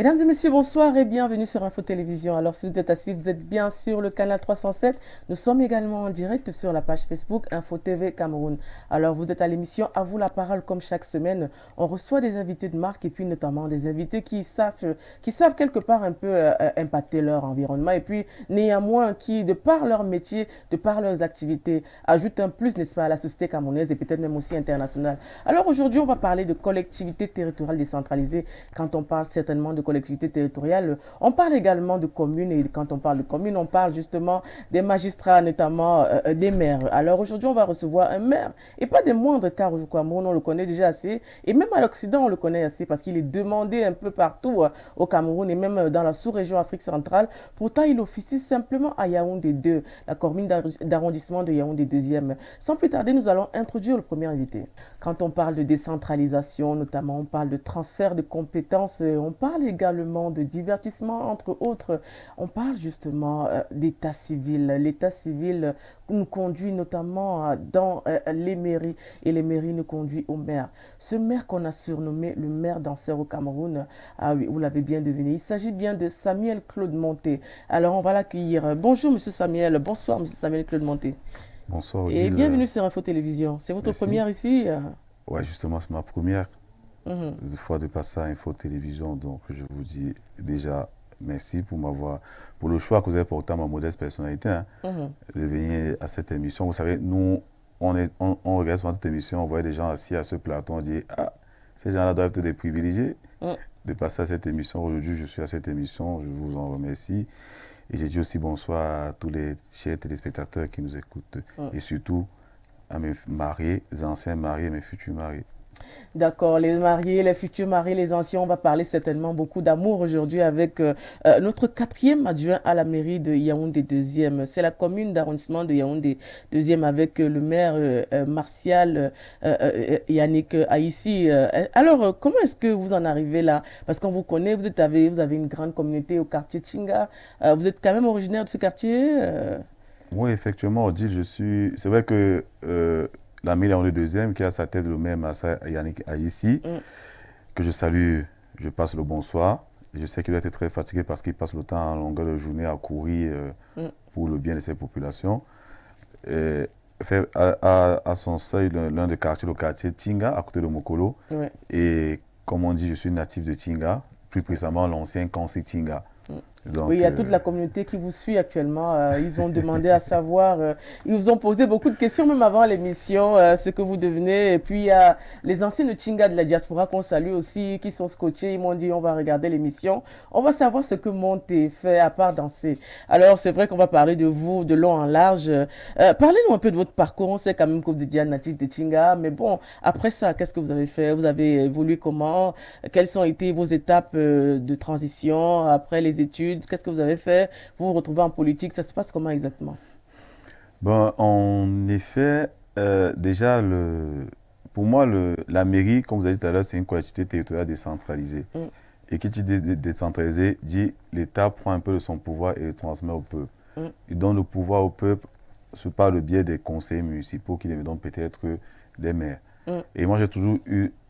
Mesdames et messieurs, bonsoir et bienvenue sur Info Télévision. Alors, si vous êtes assis, vous êtes bien sur le canal 307. Nous sommes également en direct sur la page Facebook Info TV Cameroun. Alors, vous êtes à l'émission À vous la parole comme chaque semaine. On reçoit des invités de marque et puis notamment des invités qui savent quelque part un peu impacter leur environnement et puis néanmoins qui, de par leur métier, de par leurs activités, ajoutent un plus, n'est-ce pas, à la société camerounaise et peut-être même aussi internationale. Alors, aujourd'hui, on va parler de collectivités territoriales décentralisées. Quand on parle certainement de collectivités territoriales, on parle également de communes et quand on parle de communes, on parle justement des magistrats, notamment des maires. Alors aujourd'hui, on va recevoir un maire et pas des moindres car au Cameroun, on le connaît déjà assez et même à l'Occident, on le connaît assez parce qu'il est demandé un peu partout au Cameroun et même dans la sous-région Afrique centrale. Pourtant, il officie simplement à Yaoundé 2, la commune d'arrondissement de Yaoundé 2e. Sans plus tarder, nous allons introduire le premier invité. Quand on parle de décentralisation, notamment, on parle de transfert de compétences, on parle également de divertissement, entre autres. On parle justement d'état civil. L'état civil nous conduit notamment dans les mairies et les mairies nous conduisent au maire. Ce maire qu'on a surnommé le maire danseur au Cameroun, ah oui, vous l'avez bien deviné, il s'agit bien de Samuel Claude Monté. Alors on va l'accueillir. Bonjour Monsieur Samuel, bonsoir Monsieur Samuel Claude Monté. Bonsoir Et Odile, bienvenue sur Info Télévision. C'est votre merci. première ici? Ouais, justement, c'est ma première Mhm, fois de passer à Info Télévision, donc je vous dis déjà merci pour le choix que vous avez porté à ma modeste personnalité, hein, mhm. de venir à cette émission. Vous savez, nous, on regarde souvent cette émission, on voit des gens assis à ce plateau, on dit, ah, ces gens-là doivent être des privilégiés Mm. de passer à cette émission. Aujourd'hui, je suis à cette émission, je vous en remercie. Et j'ai dit aussi bonsoir à tous les chers téléspectateurs qui nous écoutent Mm. et surtout à mes mariés, les anciens mariés, mes futurs mariés. D'accord, les mariés, les futurs mariés, les anciens, on va parler certainement beaucoup d'amour aujourd'hui avec notre quatrième adjoint à la mairie de Yaoundé 2e. C'est la commune d'arrondissement de Yaoundé 2e avec le maire Martial Yannick Aïssi. Alors, comment est-ce que vous en arrivez là? Parce qu'on vous connaît, vous avez une grande communauté au quartier Chinga. Vous êtes quand même originaire de ce quartier? Oui, effectivement, Odile, je suis. C'est vrai que l'ami Léon le deuxième, qui a sa tête le même à ça, Yannick Aïssi, Mm, que je salue, je passe le bonsoir. Je sais qu'il doit être très fatigué parce qu'il passe le temps en longueur de journée à courir mm. pour le bien de ses populations. Et fait à son seuil l'un des quartiers, le quartier Tinga, à côté de Mokolo. Ouais. Et comme on dit, je suis natif de Tinga, plus précisément l'ancien Kansi Tinga. Mm. Oui, il Donc, y a toute la communauté qui vous suit actuellement. Ils ont demandé à savoir, ils vous ont posé beaucoup de questions même avant l'émission, ce que vous devenez. Et puis il y a les anciens de Chinga de la diaspora qu'on salue aussi, qui sont scotchés. Ils m'ont dit, on va regarder l'émission. On va savoir ce que Monté fait à part danser. Alors c'est vrai qu'on va parler de vous de long en large. Parlez-nous un peu de votre parcours. On sait quand même que vous êtes déjà natif de Chinga. Mais bon, après ça, qu'est-ce que vous avez fait? Vous avez évolué comment? Quelles ont été vos étapes de transition après les études? Qu'est-ce que vous avez fait? Vous vous retrouvez en politique, ça se passe comment exactement? bon, en effet, déjà, pour moi, la mairie, comme vous avez dit tout à l'heure, c'est une collectivité territoriale décentralisée. Mm, Et qui dit décentralisée dit l'État prend un peu de son pouvoir et le transmet au peuple. mm, Il donne le pouvoir au peuple par le biais des conseils municipaux qui deviennent donc peut-être des maires. mm, Et moi, j'ai toujours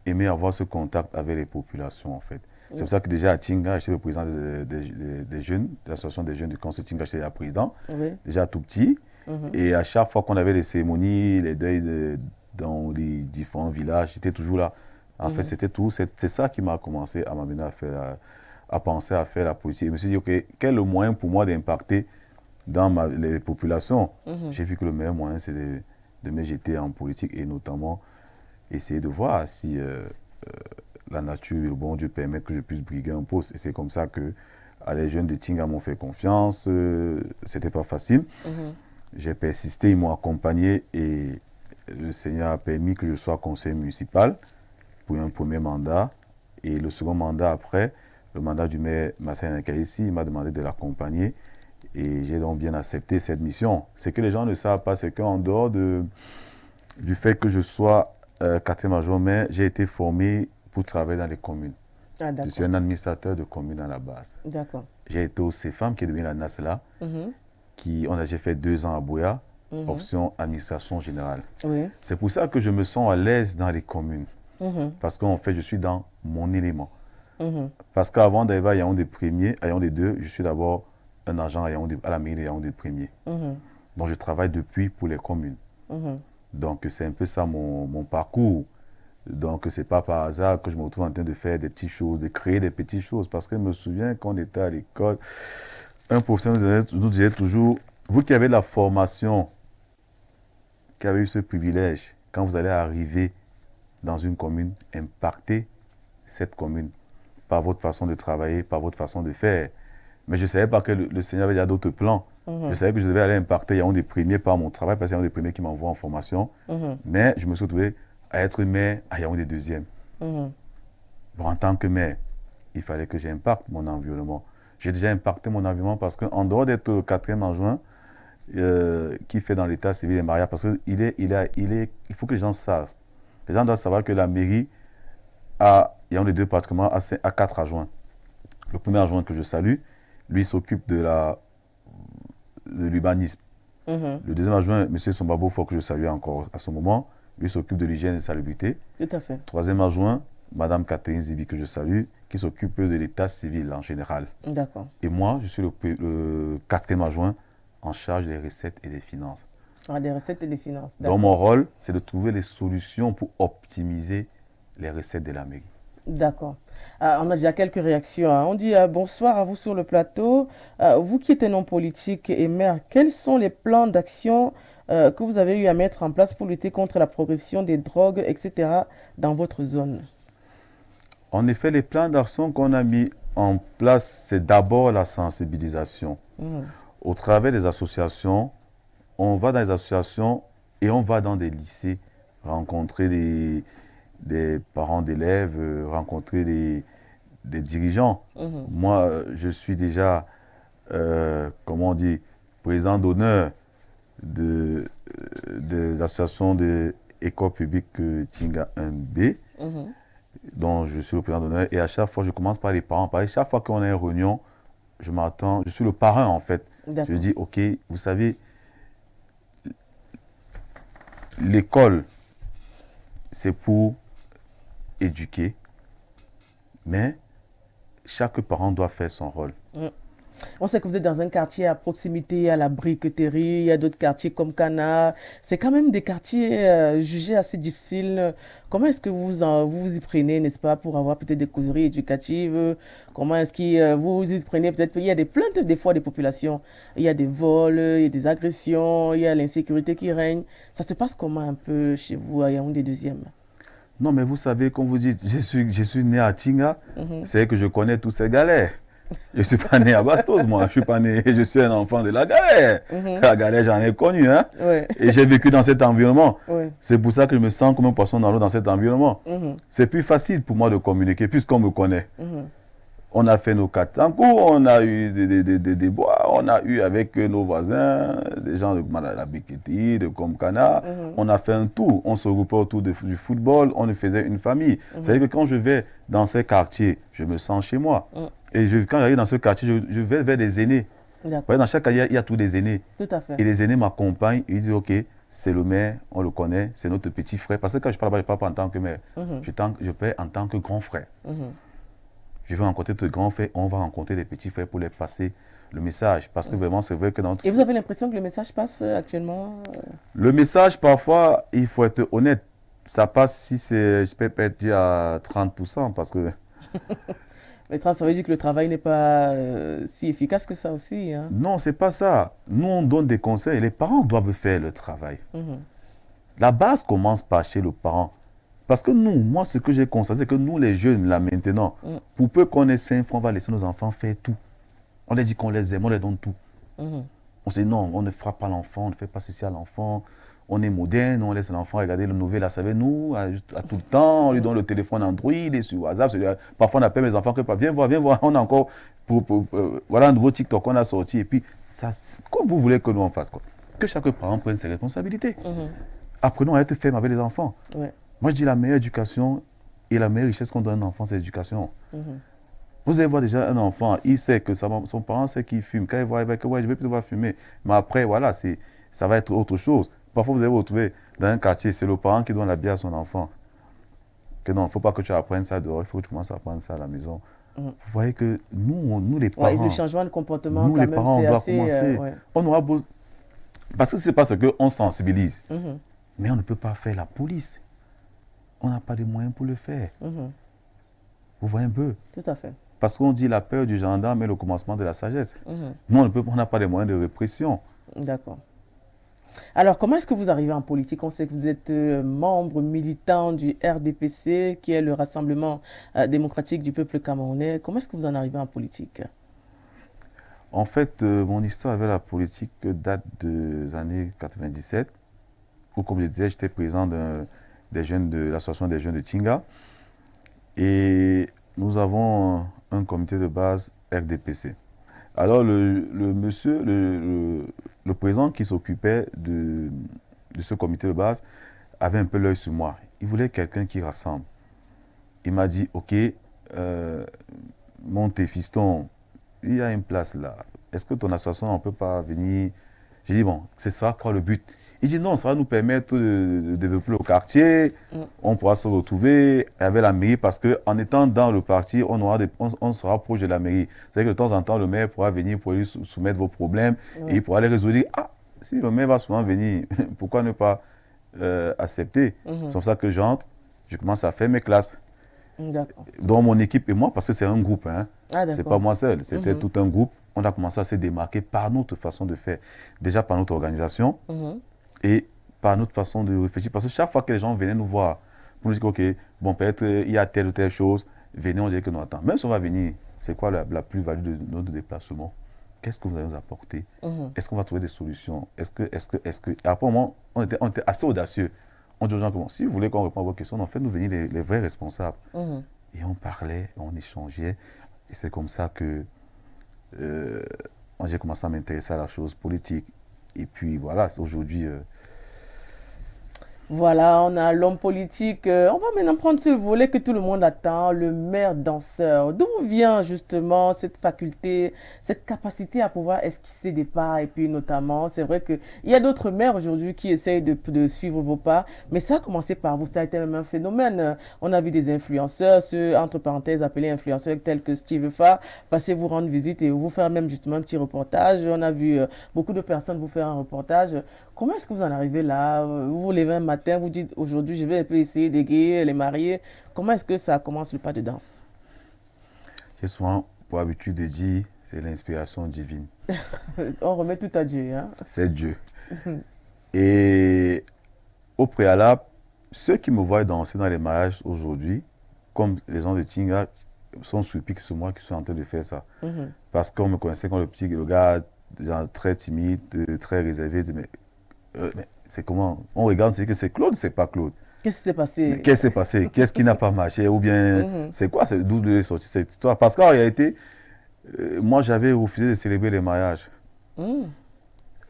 aimé avoir ce contact avec les populations, en fait. C'est mm. pour ça que déjà à Tinga, j'étais le président des jeunes, de l'association des jeunes du conseil Tinga, j'étais le président, Oui. déjà tout petit. Mhm, Et à chaque fois qu'on avait les cérémonies, les deuils dans les différents villages, j'étais toujours là. En fait, mhm, c'était tout. C'est ça qui m'a commencé à m'amener à faire, à penser à faire la politique. Je me suis dit, OK, quel est le moyen pour moi d'impacter dans les populations? mhm. J'ai vu que le meilleur moyen, c'est de me jeter en politique et notamment essayer de voir si la nature et le bon Dieu permettent que je puisse briguer un poste. Et c'est comme ça que les jeunes de Tinga m'ont fait confiance. C'était pas facile. Mhm. J'ai persisté, ils m'ont accompagné et le Seigneur a permis que je sois conseiller municipal pour un premier mandat. Et le second mandat après, le mandat du maire Massa Nakaïsi, il m'a demandé de l'accompagner. Et j'ai donc bien accepté cette mission. Ce que les gens ne savent pas, c'est qu'en dehors du fait que je sois quartier major maire, j'ai été formé pour travailler dans les communes. Ah, Je suis d'accord. un administrateur de communes à la base. D'accord. J'ai été au CEFAM, qui est devenu la NASLA, Mhm, j'ai fait 2 ans à Boya, mhm. option administration générale. Oui. C'est pour ça que je me sens à l'aise dans les communes. Mhm, Parce qu'en fait, je suis dans mon élément. Mhm. Parce qu'avant d'arriver à Yaoundé premier, à Yaoundé 2, je suis d'abord un agent à, Yaoundé, à la mairie de Yaoundé premier. Mhm. Donc je travaille depuis pour les communes. Mhm. Donc c'est un peu ça mon parcours. Donc c'est pas par hasard que je me retrouve en train de faire des petites choses, de créer des petites choses. Parce que je me souviens quand on était à l'école, un professeur nous disait toujours, vous qui avez la formation, qui avez eu ce privilège, quand vous allez arriver dans une commune, impacter cette commune par votre façon de travailler, par votre façon de faire. Mais je ne savais pas que le Seigneur avait déjà d'autres plans. Je Mhm. savais que je devais aller impacter Yaoundé des premiers par mon travail, parce qu'il y a des premiers qui m'envoient en formation. Mhm. Mais je me suis retrouvé à être maire à Yaoundé deuxième. Mhm. Bon, en tant que maire, il fallait que j'impacte mon environnement. J'ai déjà impacté mon environnement parce qu'en dehors d'être le quatrième adjoint qui fait dans l'état civil et mariage, parce qu'il faut que les gens savent. Les gens doivent savoir que la mairie Yaoundé deux pratiquement à quatre adjoints. Le premier adjoint que je salue, lui s'occupe de l'urbanisme. Mhm. Le deuxième adjoint, M. Sombabo, il faut que je salue encore à ce moment, lui s'occupe de l'hygiène et de salubrité. Tout à fait. Troisième adjoint, Mme Catherine Zibi, que je salue, qui s'occupe de l'état civil en général. D'accord. Et moi, je suis le quatrième adjoint en charge des recettes et des finances. Ah, des recettes et des finances. Donc mon D'accord. rôle, c'est de trouver les solutions pour optimiser les recettes de la mairie. D'accord. Ah, on a déjà quelques réactions, hein. On dit bonsoir à vous sur le plateau. Vous qui êtes un homme politique et maire, quels sont les plans d'action que vous avez eu à mettre en place pour lutter contre la progression des drogues, etc., dans votre zone? En effet, les plans d'action qu'on a mis en place, c'est d'abord la sensibilisation. Mhm. Au travers des associations, on va dans les associations et on va dans des lycées rencontrer des parents d'élèves, rencontrer des dirigeants. Mhm. Moi, je suis déjà, comment on dit, président d'honneur de l'association de école publique Tinga 1B, Mhm. dont je suis le président d'honneur. Et à chaque fois, je commence par les parents. Chaque fois qu'on a une réunion, je m'attends, je suis le parrain en fait. Je D'accord. dis, OK, vous savez, l'école, c'est pour éduquer, mais chaque parent doit faire son rôle. Mhm. On sait que vous êtes dans un quartier à proximité à la briqueterie, il y a d'autres quartiers comme Cana. C'est quand même des quartiers jugés assez difficiles. Comment est-ce que vous vous y prenez, n'est-ce pas, pour avoir peut-être des causeries éducatives? Comment est-ce que vous vous y prenez? Peut-être il y a des plaintes des fois des populations. Il y a des vols, il y a des agressions, il y a l'insécurité qui règne. Ça se passe comment un peu chez vous à Yaoundé deuxième? Non, mais vous savez, comme vous dites, je suis né à Tinga, Mhm. c'est que je connais tous ces galères. Je ne suis pas né à Bastos, moi. Je suis pas né, je suis un enfant de la galère. Mhm. La galère, j'en ai connu, hein. Ouais, Et j'ai vécu dans cet environnement. ouais. C'est pour ça que je me sens comme un poisson dans l'eau dans cet environnement. Mhm. C'est plus facile pour moi de communiquer puisqu'on me connaît. Mhm. On a fait nos quatre en cours, on a eu des déboires, on a eu avec nos voisins, des gens de la Bikiti, de Komkana. Mhm. On a fait un tour, on se regroupait autour du football, on faisait une famille. C'est-à-dire que quand je vais dans ces quartiers, je me sens chez moi. Mhm. Et quand j'arrive dans ce quartier, je vais vers des aînés. Vous D'accord. voyez, dans chaque quartier, il y a tous des aînés. Tout à fait. Et les aînés m'accompagnent, ils disent, OK, c'est le maire, on le connaît, c'est notre petit frère. Parce que quand je parle là-bas, je ne parle pas en tant que maire, Mhm. je parle en tant que grand frère. Mhm. Je vais rencontrer tes grands frères, on va rencontrer les petits frères pour les passer le message. Parce que vraiment, c'est vrai que dans notre... Et vous avez l'impression que le message passe actuellement? Le message, parfois, il faut être honnête. Ça passe si c'est, je peux peut-être dire à 30%, parce que... Mais ça veut dire que le travail n'est pas si efficace que ça aussi, hein. Non, c'est pas ça. Nous, on donne des conseils. Les parents doivent faire le travail. Mhm. La base commence par chez le parent. Parce que nous, moi, ce que j'ai constaté, c'est que nous, les jeunes, là, maintenant, Mhm. pour peu qu'on ait 5 francs, on va laisser nos enfants faire tout. On leur dit qu'on les aime, on leur donne tout. Mhm. On se dit non, on ne frappe pas l'enfant, on ne fait pas ceci à l'enfant. On est moderne, on laisse l'enfant regarder le nouvelle, savez nous, à tout le temps. On lui donne le téléphone Android, il est sur WhatsApp. Parfois, on appelle mes enfants que viens voir. On a encore, voilà un nouveau TikTok qu'on a sorti. Et puis, ça, comme vous voulez que nous on fasse, quoi. Que chaque parent prenne ses responsabilités. Mhm. Apprenons à être ferme avec les enfants. Ouais. Moi, je dis la meilleure éducation et la meilleure richesse qu'on donne à un enfant, c'est l'éducation. Mhm. Vous allez voir déjà un enfant, il sait que son parent sait qu'il fume. Quand il voit, il va dire, ouais, je vais plutôt voir fumer. Mais après, voilà, ça va être autre chose. Parfois, vous allez vous retrouver dans un quartier, c'est le parent qui donne la bière à son enfant. que non, il ne faut pas que tu apprennes ça dehors, il faut que tu commences à apprendre ça à la maison. Mhm. Vous voyez que nous les Ouais, et le parents, changement de comportement, quand même, on c'est doit assez. commencer. Ouais. On aura beau... Parce que c'est parce qu'on sensibilise. Mhm. Mais on ne peut pas faire la police. On n'a pas de moyens pour le faire. Mhm. Vous voyez un peu? Tout à fait. Parce qu'on dit la peur du gendarme est le commencement de la sagesse. Mhm. Nous, on n'a pas de moyens de répression. D'accord. Alors, comment est-ce que vous arrivez en politique? On sait que vous êtes membre militant du RDPC, qui est le Rassemblement démocratique du peuple camerounais. Comment est-ce que vous en arrivez en politique? En fait, mon histoire avec la politique date des années 97, où, comme je disais, j'étais président des jeunes de l'association des jeunes de Tinga. Et nous avons un comité de base RDPC. Alors, le président qui s'occupait de ce comité de base avait un peu l'œil sur moi. Il voulait quelqu'un qui rassemble. Il m'a dit, OK, mon fiston, il y a une place là. Est-ce que ton association ne peut pas venir? J'ai dit, bon, c'est ça quoi le but? Il dit, non, ça va nous permettre de développer le quartier, on pourra se retrouver avec la mairie parce qu'en étant dans le parti, on sera proche de la mairie. C'est-à-dire que de temps en temps, le maire pourra venir pour lui soumettre vos problèmes et il pourra les résoudre. Ah, si le maire va souvent venir, pourquoi ne pas accepter? C'est pour ça que j'entre, je commence à faire mes classes. Dans mon équipe et moi, parce que c'est un groupe, hein. C'est pas moi seul, c'était tout un groupe. On a commencé à se démarquer par notre façon de faire, déjà par notre organisation et par notre façon de réfléchir. Parce que chaque fois que les gens venaient nous voir, pour nous dire, OK, bon, peut-être il y a telle ou telle chose, venez, on dirait que non, attends, même si on va venir, c'est quoi la plus-value de notre déplacement? Qu'est-ce que vous allez nous apporter? Est-ce qu'on va trouver des solutions? Est-ce que... Après, au moment, on était assez audacieux. On dit aux gens que bon, si vous voulez qu'on réponde à vos questions, en fait, nous venir les vrais responsables. Et on parlait, on échangeait. Et c'est comme ça que j'ai commencé à m'intéresser à la chose politique. Et puis voilà, aujourd'hui... Voilà, on a l'homme politique. On va maintenant prendre ce volet que tout le monde attend, le maire danseur. D'où vient justement cette faculté, cette capacité à pouvoir esquisser des pas? Et puis notamment, c'est vrai qu'il y a d'autres maires aujourd'hui qui essayent de suivre vos pas, mais ça a commencé par vous, ça a été même un phénomène. On a vu des influenceurs, ceux entre parenthèses appelés influenceurs tels que Steve Fa, passer vous rendre visite et vous faire même justement un petit reportage. On a vu beaucoup de personnes vous faire un reportage. Comment est-ce que vous en arrivez là? Vous vous levez un matin, vous dites aujourd'hui je vais un peu essayer d'égayer les mariés. Comment est-ce que ça commence le pas de danse? J'ai souvent pour habitude de dire c'est l'inspiration divine. On remet tout à Dieu, hein? C'est Dieu. Et au préalable, ceux qui me voient danser dans les mariages aujourd'hui, comme les gens de Tinga, sont surpris que c'est moi qui suis en train de faire ça. Parce qu'on me connaissait comme le gars genre, très timide, très réservé. Mais c'est comment? On regarde, c'est que c'est Claude, c'est pas Claude. Qu'est-ce qui s'est passé? Qu'est-ce qui s'est passé? Qu'est-ce qui n'a pas marché? Ou bien, c'est quoi? D'où est sortie cette histoire? Parce qu'en réalité, moi, j'avais refusé de célébrer les mariages.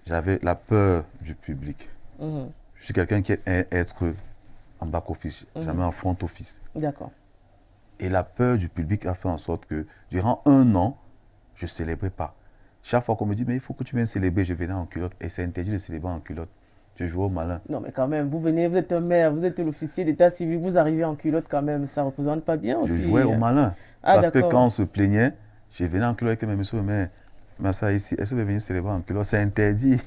J'avais la peur du public. Je suis quelqu'un qui aime être en back-office, jamais en front-office. D'accord. Et la peur du public a fait en sorte que durant un an, je ne célébrais pas. Chaque fois qu'on me dit, mais il faut que tu viennes célébrer, je venais en culotte. Et c'est interdit de célébrer en culotte. Je joue au malin. Non, mais quand même, vous venez, vous êtes un maire, vous êtes l'officier d'état civil, vous arrivez en culotte quand même, ça ne représente pas bien aussi. Je jouais au malin. Parce que quand on se plaignait, je venais en culotte avec mes messieurs, mais ça ici, est-ce que vous venez célébrer en culotte? C'est interdit.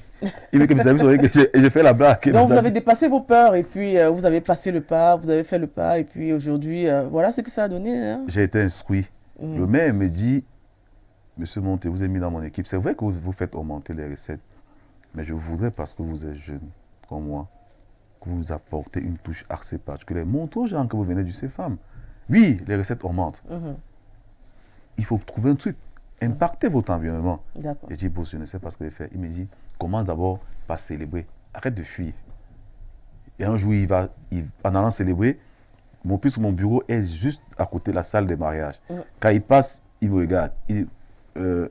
Il veut que mes amis soient que j'ai fait la blague. Donc vous avez dépassé vos peurs et puis vous avez passé le pas, vous avez fait le pas et puis aujourd'hui, voilà ce que ça a donné. Hein. J'ai été instruit. Le maire me dit, Monsieur Monté, vous êtes mis dans mon équipe. C'est vrai que vous faites augmenter les recettes. Mais je voudrais, parce que vous êtes jeune comme moi, que vous nous apportez une touche assez particulière. Montrez aux gens que vous venez du CFAM. Oui, les recettes augmentent. Il faut trouver un truc. Impactez votre environnement. J'ai dit, bon, je ne sais pas ce que je vais faire. Il me dit, commence d'abord par célébrer. Arrête de fuir. Et un jour, en allant célébrer, mon bureau est juste à côté de la salle des mariages. Quand il passe, il me regarde. Il dit,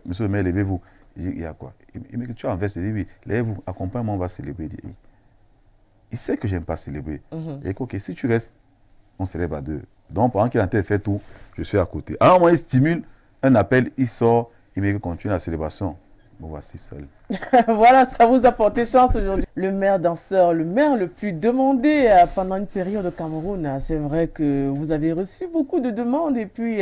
monsieur le maire, levez-vous. Je dis, il y a quoi? Il me dit, tu as un veste? Il dit, oui, levez-vous, accompagne-moi, on va célébrer. Il sait que j'aime pas célébrer. Il dit, ok, si tu restes, on célèbre à deux. Donc, pendant qu'il est en train de faire tout, je suis à côté. Alors, moi, il stimule un appel, il sort, il me dit, continue la célébration. me voici seul. Voilà, ça vous a porté chance aujourd'hui. Le maire danseur, le maire le plus demandé pendant une période au Cameroun. C'est vrai que vous avez reçu beaucoup de demandes et puis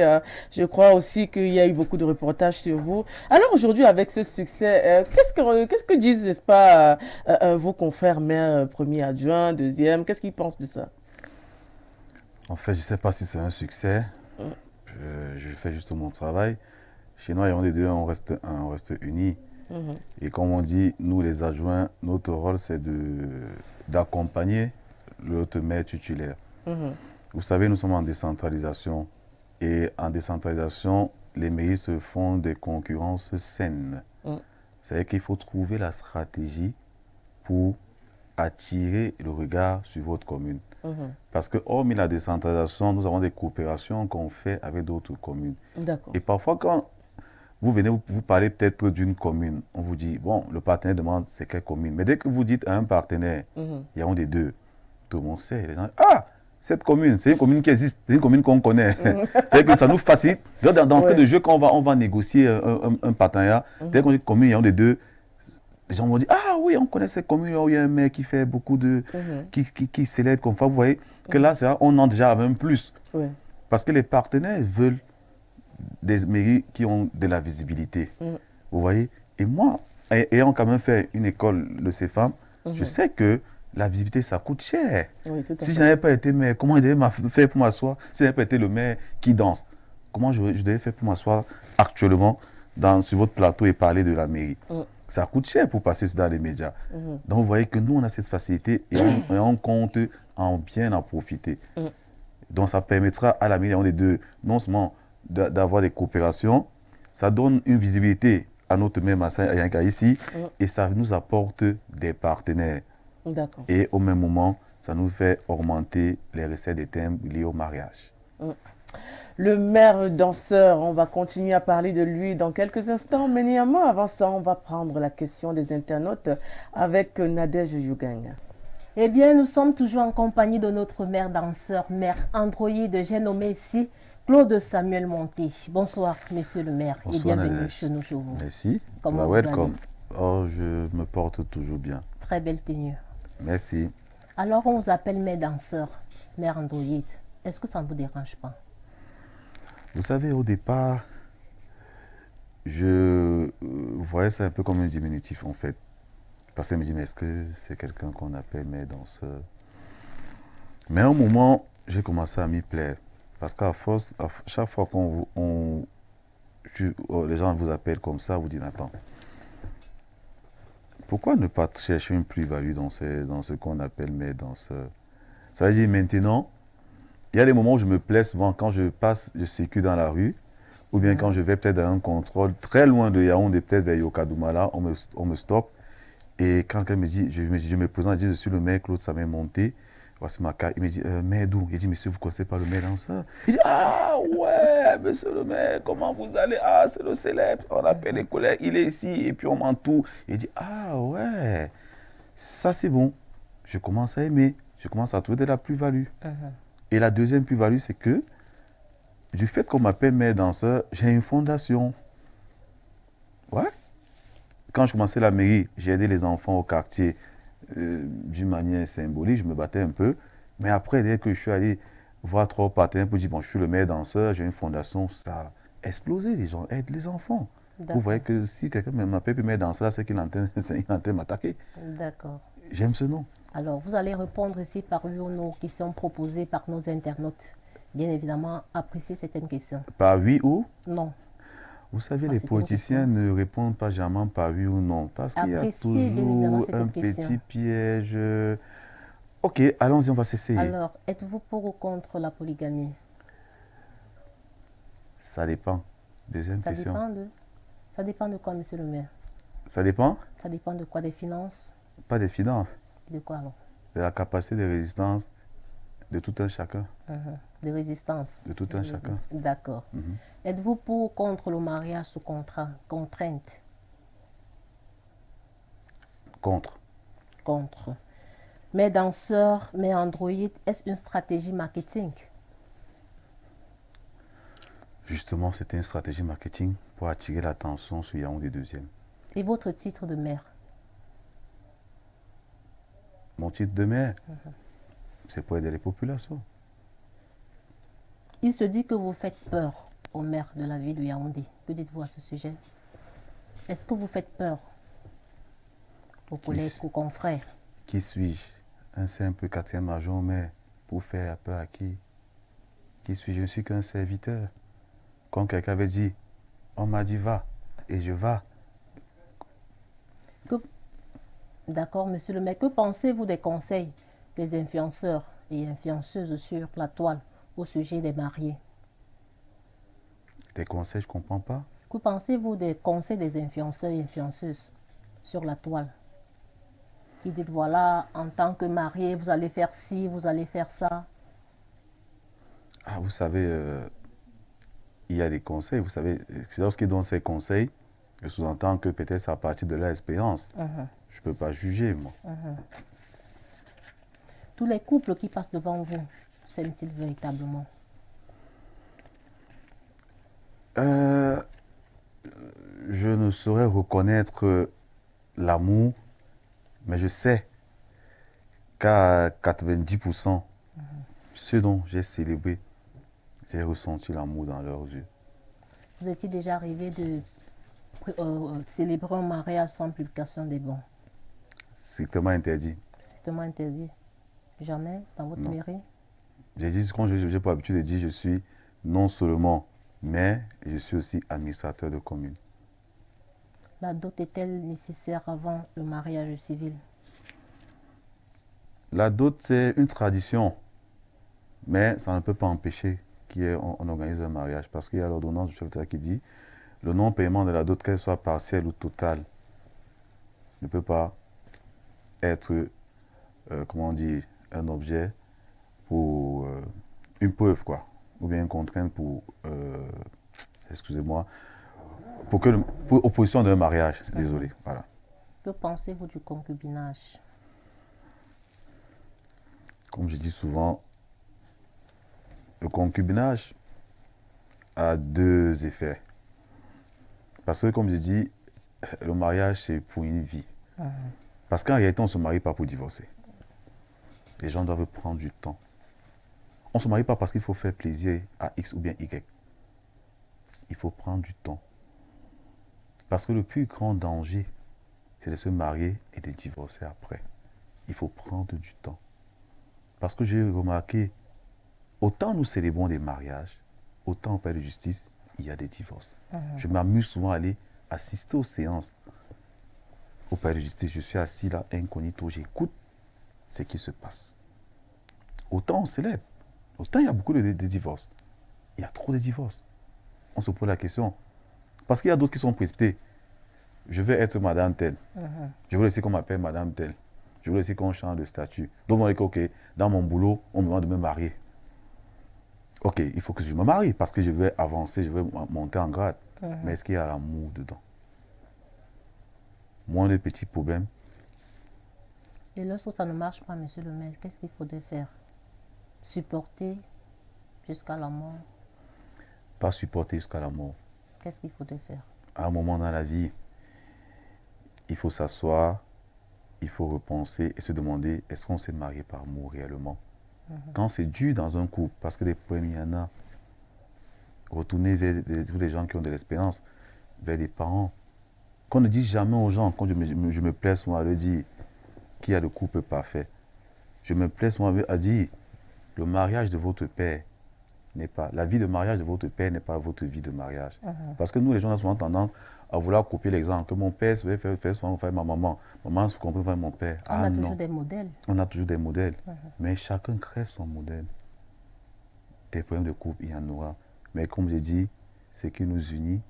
je crois aussi qu'il y a eu beaucoup de reportages sur vous. Alors aujourd'hui, avec ce succès, qu'est-ce que disent, n'est-ce pas, vos confrères maires, premier adjoint, deuxième, qu'est-ce qu'ils pensent de ça? En fait, je ne sais pas si c'est un succès. Mm. Je fais juste mon travail. Chez nous, on est deux, on reste unis. Mhm. Et comme on dit, nous les adjoints, notre rôle c'est d'accompagner l'autre maire titulaire. Mhm. Vous savez, nous sommes en décentralisation. Et en décentralisation, les mairies se font des concurrences saines. Mm. C'est-à-dire qu'il faut trouver la stratégie pour attirer le regard sur votre commune. Mhm. Parce que, hormis la décentralisation, nous avons des coopérations qu'on fait avec d'autres communes. D'accord. Et parfois, quand vous venez, vous parlez peut-être d'une commune, on vous dit, bon, le partenaire demande c'est quelle commune. Mais dès que vous dites à un partenaire, Mhm. il y a un des deux, tout le monde sait. Les gens, ah, cette commune, c'est une commune qui existe, c'est une commune qu'on connaît. Mhm. C'est que ça nous facilite. D'entrée Ouais. de jeu, quand on va négocier un partenariat, dès qu'on dit commune, il y a un des deux, les gens vont dire, ah oui, on connaît cette commune, où il y a un maire qui fait beaucoup de... Mhm. qui célèbre comme ça. Vous voyez que là, on entre déjà avec un plus. Ouais. Parce que les partenaires veulent des mairies qui ont de la visibilité. Mhm. Vous voyez? Et moi, ayant quand même fait une école de ces femmes, je Mhm. sais que la visibilité, ça coûte cher. Oui, tout à Si je fait. n'avais pas été maire, comment je devais faire pour m'asseoir? Si je n'avais pas été le maire qui danse, comment je devais faire pour m'asseoir actuellement sur votre plateau et parler de la mairie? Mhm. Ça coûte cher pour passer dans les médias. Mhm. Donc, vous voyez que nous, on a cette facilité et on compte en bien en profiter. Mhm. Donc, ça permettra à la mairie, on est deux, non seulement d'avoir des coopérations, ça donne une visibilité à notre maire Massa Ayanka ici Mhm. et ça nous apporte des partenaires. D'accord. Et au même moment, ça nous fait augmenter les recettes des thèmes liés au mariage. Mhm. Le maire danseur, on va continuer à parler de lui dans quelques instants, mais néanmoins, avant ça, on va prendre la question des internautes avec Nadège Yougang. Eh bien, nous sommes toujours en compagnie de notre maire danseur, maire androïde, j'ai nommé ici Claude Samuel Monté. Bonsoir, monsieur le maire, Bonsoir, et bienvenue Nadège. chez nous, chez vous. Merci. Comment vous Welcome. Oh, je me porte toujours bien. Très belle tenue. Merci. Alors, on vous appelle maire danseur, maire androïde. Est-ce que ça ne vous dérange pas? Vous savez, au départ, je voyais ça un peu comme un diminutif en fait. Parce qu'elle me dit, mais est-ce que c'est quelqu'un qu'on appelle maire danseur? Mais à un moment, j'ai commencé à m'y plaire. Parce qu'à force, chaque fois les gens vous appellent comme ça, vous dites, attends, pourquoi ne pas chercher une plus-value dans ce qu'on appelle maire danseur? Ça veut dire maintenant, il y a des moments où je me plais souvent quand je passe, je circule dans la rue, ou bien quand je vais peut-être à un contrôle très loin de Yaoundé, peut-être vers Yokadoumala, on me stoppe. Et quand quelqu'un me dit, je me présente, je dis, je suis le maire Claude Samuel Monté, voici ma carte. Il me dit, maire d'où? Il dit, monsieur, vous ne connaissez pas le maire danseur? Il dit, ah ouais, monsieur le maire, comment vous allez? Ah, c'est le célèbre, on appelle les collègues, il est ici, et puis on m'entoure. Il dit, ah ouais, ça c'est bon. Je commence à aimer, je commence à trouver de la plus-value. Et la deuxième plus-value, c'est que, du fait qu'on m'appelle maire danseur, j'ai une fondation. Ouais. Quand je commençais la mairie, j'ai aidé les enfants au quartier d'une manière symbolique, je me battais un peu. Mais après, dès que je suis allé voir trois partenaires pour dire, bon, je suis le maire danseur, j'ai une fondation, ça a explosé, les gens aident les enfants. Vous voyez que si quelqu'un m'appelle maire danseur, c'est qu'il est en train de m'attaquer. D'accord. J'aime ce nom. Alors, vous allez répondre ici par nos questions proposées par nos internautes. Bien évidemment, appréciez certaines questions. Par oui ou? Non. Vous savez, Ah, les c'est une politiciens question. ne répondent pas jamais par oui ou non. Parce qu'il y a Appréciez, bien évidemment, toujours cette un question. petit piège. Ok, allons-y, on va s'essayer. Alors, êtes-vous pour ou contre la polygamie? Ça dépend. Deuxième question. Ça dépend de quoi, monsieur le maire? Ça dépend? Ça dépend de quoi? Des finances? Pas des finances. De quoi alors? De la capacité de résistance de tout un chacun. De résistance? De tout un chacun. D'accord. Êtes-vous pour ou contre le mariage sous contrat, contrainte? Contre. Contre. Mais danseur, mais Android, est-ce une stratégie marketing? Justement, c'était une stratégie marketing pour attirer l'attention sur Yaoundé deuxième. Et votre titre de maire? Mon titre de maire, c'est pour aider les populations. Il se dit que vous faites peur au maire de la ville de Yaoundé. Que dites-vous à ce sujet? Est-ce que vous faites peur aux collègues, aux confrères? Qui suis-je? Un simple quatrième adjoint maire pour faire peur à qui? Qui suis-je? Je ne suis qu'un serviteur. Quand quelqu'un avait dit, on m'a dit va, et je vais. D'accord, monsieur le maire. Que pensez-vous des conseils des influenceurs et influenceuses sur la toile au sujet des mariés? Des conseils, je ne comprends pas. Que pensez-vous des conseils des influenceurs et influenceuses sur la toile? Qui disent, voilà, en tant que marié, vous allez faire ci, vous allez faire ça. Ah, vous savez, il y a des conseils. Vous savez, c'est lorsqu'ils donnent ces conseils, je sous-entends que peut-être c'est à partir de leur expérience. Je ne peux pas juger, moi. Tous les couples qui passent devant vous s'aiment-ils véritablement? Je ne saurais reconnaître l'amour, mais je sais qu'à 90%, ceux dont j'ai célébré, j'ai ressenti l'amour dans leurs yeux. Vous étiez déjà arrivé de célébrer un mariage sans publication des bons? Strictement interdit. Strictement interdit. Jamais dans votre mairie? J'ai dit, quand j'ai pour habitude de dire, je suis non seulement maire, je suis aussi administrateur de commune. La dot est-elle nécessaire avant le mariage civil? La dot, c'est une tradition, mais ça ne peut pas empêcher qu'on organise un mariage, parce qu'il y a l'ordonnance du chef d'État qui dit le non-paiement de la dot, qu'elle soit partielle ou totale, ne peut pas être, comment on dit, un objet pour une preuve, quoi, ou bien une contrainte pour, excusez-moi, pour opposition d'un mariage, désolé, voilà. Que pensez-vous du concubinage? Comme je dis souvent, le concubinage a deux effets. Parce que, comme je dis, le mariage, c'est pour une vie. Parce qu'en réalité, on ne se marie pas pour divorcer. Les gens doivent prendre du temps. On ne se marie pas parce qu'il faut faire plaisir à X ou bien Y. Il faut prendre du temps. Parce que le plus grand danger, c'est de se marier et de divorcer après. Il faut prendre du temps. Parce que j'ai remarqué, autant nous célébrons des mariages, autant au palais de justice, il y a des divorces. Je m'amuse souvent à aller assister aux séances. Au palais de justice, je suis assis là, incognito, j'écoute ce qui se passe. Autant on célèbre, autant il y a beaucoup de divorces. Il y a trop de divorces. On se pose la question. Parce qu'il y a d'autres qui sont précipités. Je vais être madame telle. Je veux laisser qu'on m'appelle madame telle. Je veux laisser qu'on change de statut. Donc on dit que, ok, dans mon boulot, on me demande de me marier. Ok, il faut que je me marie parce que je vais avancer, je vais monter en grade. Mais est-ce qu'il y a l'amour dedans? Moins de petits problèmes. Et lorsque ça ne marche pas, monsieur le maire, qu'est-ce qu'il faudrait faire? Supporter jusqu'à la mort? Pas supporter jusqu'à la mort. Qu'est-ce qu'il faudrait faire? À un moment dans la vie, il faut s'asseoir, il faut repenser et se demander, est-ce qu'on s'est marié par amour réellement? Quand c'est dur dans un couple, parce que des problèmes, il y en a, retourner vers tous les gens qui ont de l'expérience, vers les parents. Qu'on ne dit jamais aux gens, quand je me plais souvent à le dire, qu'il y a le couple parfait. Je me plais souvent à dire, le mariage de votre père n'est pas, la vie de mariage de votre père n'est pas votre vie de mariage. Parce que nous, les gens, on a souvent tendance à vouloir copier l'exemple, que mon père se fait souvent faire ma maman, maman se comprend faire mon père. On a toujours des modèles. On a toujours des modèles, mais chacun crée son modèle. Des problèmes de couple, il y en aura. Mais comme j'ai dit, ce qui nous unit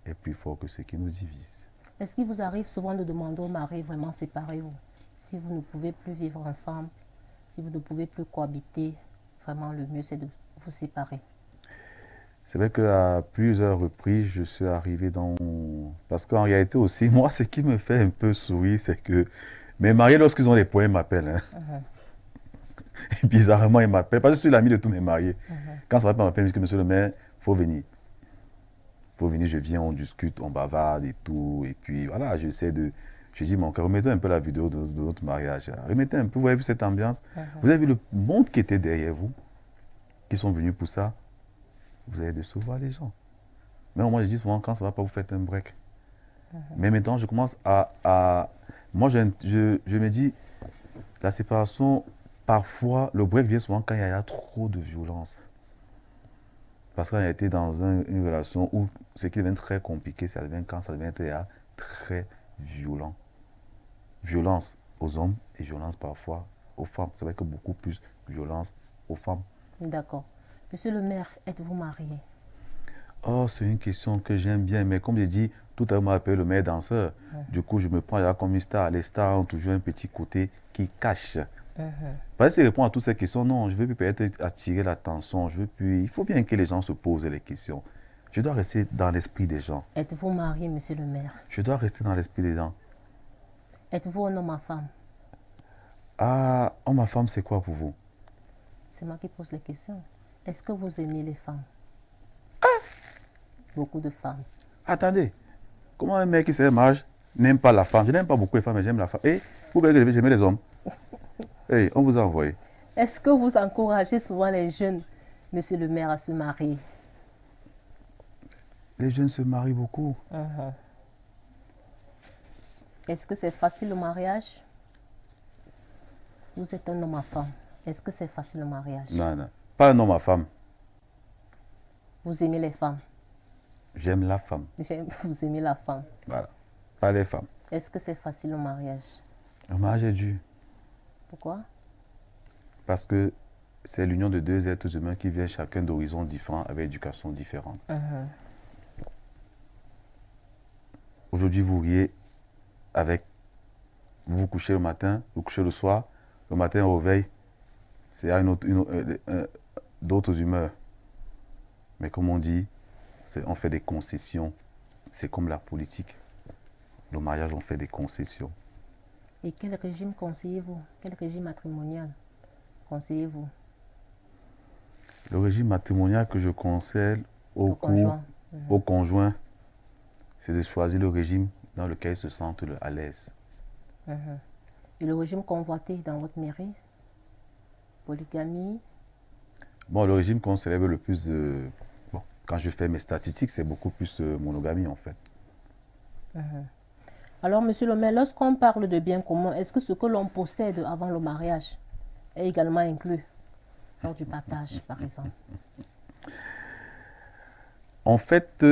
est plus fort que ce qui nous divise. Est-ce qu'il vous arrive souvent de demander au mari, vraiment séparez-vous? Si vous ne pouvez plus vivre ensemble, si vous ne pouvez plus cohabiter, vraiment le mieux c'est de vous séparer. C'est vrai qu'à plusieurs reprises, je suis arrivé dans... Parce qu'en réalité aussi, moi, ce qui me fait un peu sourire, c'est que mes mariés, lorsqu'ils ont des problèmes, ils m'appellent. Et bizarrement, ils m'appellent. Parce que je suis l'ami de tous mes mariés. Quand ça va pas m'appeler, je dis que monsieur le maire, il faut venir. Il faut venir, je viens, on discute, on bavarde et tout. Et puis voilà, j'essaie de. Je dis, mon cœur, remettez un peu la vidéo de notre mariage. Là. Remettez un peu, vous avez vu cette ambiance? Vous avez vu le monde qui était derrière vous, qui sont venus pour ça? Vous allez décevoir les gens. Mais moi, je dis souvent, quand ça va pas, vous faites un break. Mais maintenant, je commence moi, je me dis, la séparation, parfois, le break vient souvent quand il y a trop de violence. Parce qu'on a été dans une relation où ce qui devient très compliqué, ça devient quand ça devient très violent. Violence aux hommes et violence parfois aux femmes. C'est vrai que beaucoup plus violence aux femmes. D'accord. Monsieur le maire, êtes-vous marié? Oh, c'est une question que j'aime bien, mais comme j'ai dit, tout à l'heure, on m'a appelé le meilleur danseur. Du coup, je me prends là comme une star. Les stars ont toujours un petit côté qui cache. Parce que répondre à toutes ces questions, non, je ne veux plus peut-être attirer l'attention. Il faut bien que les gens se posent les questions. Je dois rester dans l'esprit des gens. Êtes-vous marié, monsieur le maire? Je dois rester dans l'esprit des gens. Êtes-vous un homme à femme? Ah, oh, ma femme, c'est quoi pour vous? C'est moi qui pose les questions. Est-ce que vous aimez les femmes? Beaucoup de femmes. Attendez, comment un mec qui se marie n'aime pas la femme? Je n'aime pas beaucoup les femmes, mais j'aime la femme. Et vous voyez que j'aime les hommes. Hey, on vous a envoyé. Est-ce que vous encouragez souvent les jeunes, monsieur le maire, à se marier? Les jeunes se marient beaucoup. Est-ce que c'est facile le mariage? Vous êtes un homme à femme. Est-ce que c'est facile le mariage? Non, non. Pas un homme à femme. Vous aimez les femmes? J'aime la femme. Vous aimez la femme. Voilà. Pas les femmes. Est-ce que c'est facile le mariage? Le mariage est dur. Pourquoi? Parce que c'est l'union de deux êtres humains qui viennent chacun d'horizons différents, avec éducation différente. Aujourd'hui, vous riez avec... Vous vous couchez le matin, vous couchez le soir. Le matin, au réveil, c'est à d'autres humeurs. Mais comme on dit, on fait des concessions. C'est comme la politique. Le mariage, on fait des concessions. Et quel régime conseillez-vous? Quel régime matrimonial conseillez-vous? Le régime matrimonial que je conseille au conjoint, c'est de choisir le régime dans lequel ils se sentent à l'aise. Et le régime convoité dans votre mairie? Polygamie? Bon, le régime qu'on célèbre le plus, bon, quand je fais mes statistiques, c'est beaucoup plus monogamie en fait. Alors, monsieur le maire, lorsqu'on parle de biens communs, est-ce que ce que l'on possède avant le mariage est également inclus lors du partage, par exemple? En fait,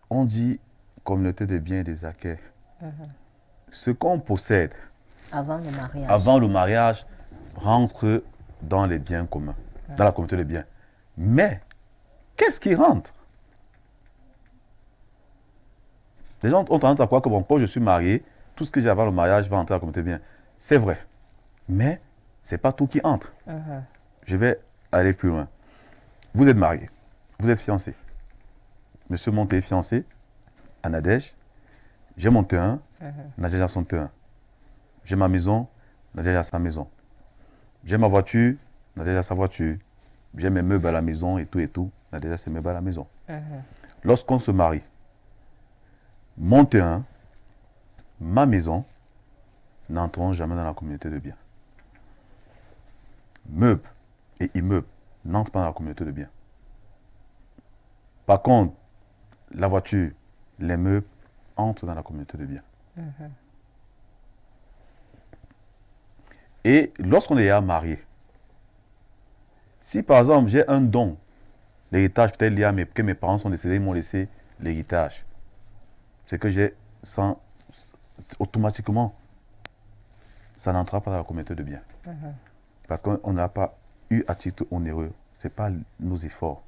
on dit communauté de biens et des acquis. Ce qu'on possède avant le mariage rentre dans les biens communs, dans la communauté de biens. Mais, qu'est-ce qui rentre? Les gens ont tendance à croire que bon, quand je suis marié, tout ce que j'ai avant le mariage va entrer dans la communauté de biens. C'est vrai. Mais, ce n'est pas tout qui entre. Je vais aller plus loin. Vous êtes marié. Vous êtes fiancé. Monsieur Monté est fiancé à Nadège. J'ai mon terrain. Nadège a son terrain. J'ai ma maison. Nadège a sa maison. J'ai ma voiture. Nadège a sa voiture. J'ai mes meubles à la maison et tout. Nadège a ses meubles à la maison. Lorsqu'on se marie, mon terrain, ma maison n'entreront jamais dans la communauté de biens. Meubles et immeubles n'entrent pas dans la communauté de biens. Par contre, la voiture, les meubles entrent dans la communauté de biens. Et lorsqu'on est marié, si par exemple j'ai un don, l'héritage peut-être lié que mes parents sont décédés, ils m'ont laissé l'héritage. C'est que j'ai automatiquement, ça n'entrera pas dans la communauté de biens. Parce qu'on n'a pas eu à titre onéreux. Ce n'est pas nos efforts.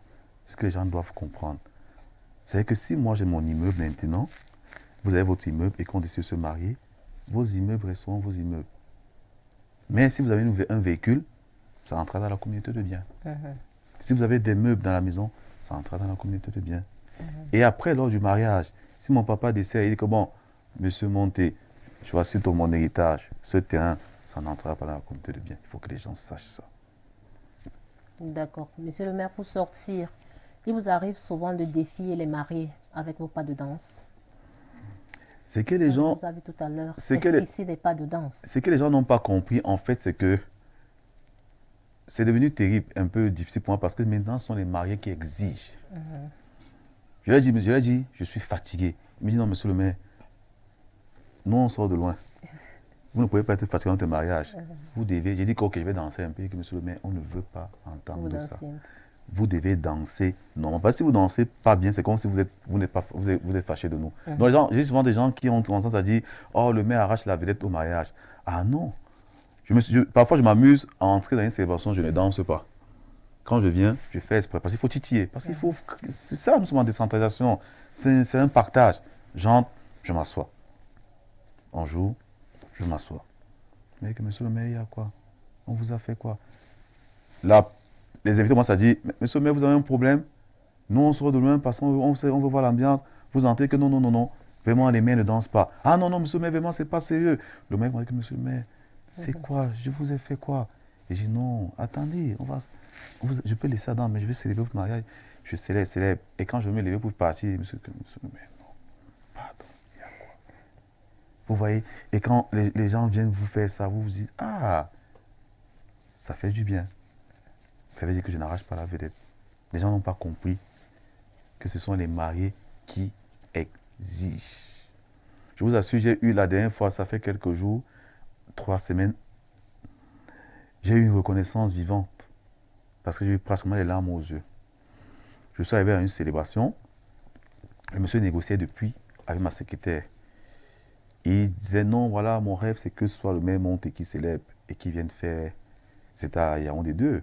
Ce que les gens doivent comprendre. C'est que si moi j'ai mon immeuble maintenant, vous avez votre immeuble et qu'on décide de se marier, vos immeubles resteront vos immeubles. Mais si vous avez un véhicule, ça entrera dans la communauté de biens. Si vous avez des meubles dans la maison, ça entrera dans la communauté de biens. Et après, lors du mariage, si mon papa décède, il dit que bon, monsieur Monté, choisis mon héritage, ce terrain, ça n'entrera pas dans la communauté de biens. Il faut que les gens sachent ça. D'accord. Monsieur le maire, pour sortir Il vous arrive souvent de défier les mariés avec vos pas de danse. C'est que les Comme gens, vous avez tout à l'heure c'est que les, esquissé des pas de danse. c'est que les gens n'ont pas compris, en fait, c'est que c'est devenu terrible, un peu difficile pour moi parce que maintenant, ce sont les mariés qui exigent. Je lui ai dit, je suis fatigué. Il me dit, non, monsieur le maire, nous, on sort de loin. Vous ne pouvez pas être fatigué dans votre mariage. Vous devez, j'ai dit, ok, je vais danser un peu, que monsieur le maire, on ne veut pas entendre Vous de ça. dansez un peu. Vous devez danser normalement. Parce que si vous dansez pas bien, c'est comme si vous êtes fâché de nous. Donc, les gens, j'ai souvent des gens qui ont tendance à dire, oh, le maire arrache la vedette au mariage. Ah non. Parfois, je m'amuse à entrer dans une célébration, je ne danse pas. Quand je viens, je fais exprès. Parce qu'il faut titiller. Parce qu'il faut. C'est ça, nous sommes en décentralisation. C'est un partage. J'entre, je m'assois. On joue, je m'assois. Mais monsieur le maire, il y a quoi? On vous a fait quoi? Là, les invités commencent à dire, monsieur le maire, vous avez un problème? Nous, on sort de loin parce qu'on veut voir l'ambiance. Vous entrez que non, non, non, non. Vraiment, les maires ne dansent pas. Ah non, non, monsieur le maire, vraiment, c'est pas sérieux. Le maire m'a dit que monsieur le maire, c'est quoi? Je vous ai fait quoi? Et j'ai dit non, attendez, je peux laisser ça dans, mais je vais célébrer votre mariage. Je célèbre. Et quand je me lever pour partir, monsieur le maire, non, pardon, il y a quoi? Vous voyez? Et quand les gens viennent vous faire ça, vous vous dites, ah, ça fait du bien. Ça veut dire que je n'arrache pas la vedette. Les gens n'ont pas compris que ce sont les mariés qui exigent. Je vous assure, j'ai eu la dernière fois, ça fait quelques jours, 3 semaines, j'ai eu une reconnaissance vivante parce que j'ai eu pratiquement les larmes aux yeux. Je suis arrivé à une célébration, le monsieur négociait depuis avec ma secrétaire. Et il disait non, voilà, mon rêve c'est que ce soit le maire monte et qui célèbre et qui vienne faire. C'était à Yaoundé 2.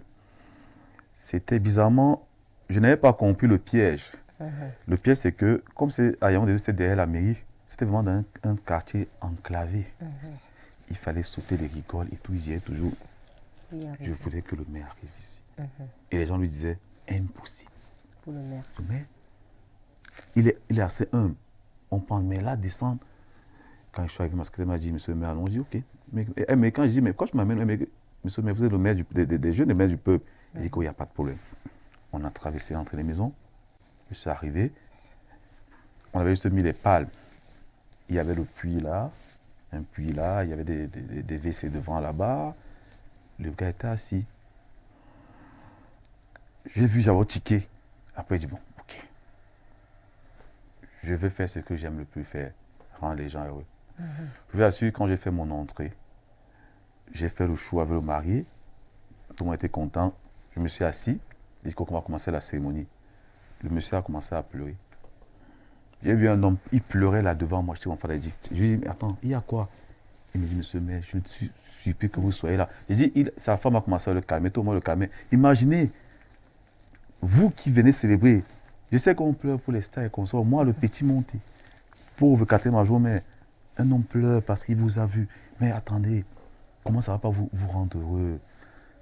C'était bizarrement, je n'avais pas compris le piège. Le piège, c'est que, comme c'est à Yaoundé 2, c'est derrière la mairie, c'était vraiment dans un quartier enclavé. Il fallait sauter des rigoles et tout, il disait toujours, je voulais que le maire arrive ici. Et les gens lui disaient, impossible. Pour le maire. Le maire, il est assez humble. On pense, mais là, descendre. Quand je suis arrivé, ma secrétaire m'a dit, monsieur le maire, allons, je dis, ok. Mais quand je dis, mais quand je m'amène, monsieur le maire, vous êtes le maire des jeunes, le maire du peuple. Il dit qu'il n'y a pas de problème. On a traversé entre les maisons. Je suis arrivé. On avait juste mis les palmes. Il y avait le puits là, un puits là, il y avait des WC devant là-bas. Le gars était assis. J'ai vu, j'avais tiqué. Après, il dit, bon, ok. Je vais faire ce que j'aime le plus faire, rendre les gens heureux. Je vous assure, quand j'ai fait mon entrée, j'ai fait le chou avec le marié. Tout le monde était content. Je me suis assis. J'ai dit qu'on va commencer la cérémonie. Le monsieur a commencé à pleurer. J'ai vu un homme, il pleurait là devant moi. Je lui ai dit, mais attends, il y a quoi? Il me dit, monsieur le maire, je ne suis plus que vous soyez là. J'ai dit, sa femme a commencé à le calmer, tout le monde le calmer. Imaginez, vous qui venez célébrer, je sais qu'on pleure pour les stars et consorts. Moi, le petit monté, pauvre Catherine Major, mais un homme pleure parce qu'il vous a vu. Mais attendez, comment ça ne va pas vous rendre heureux?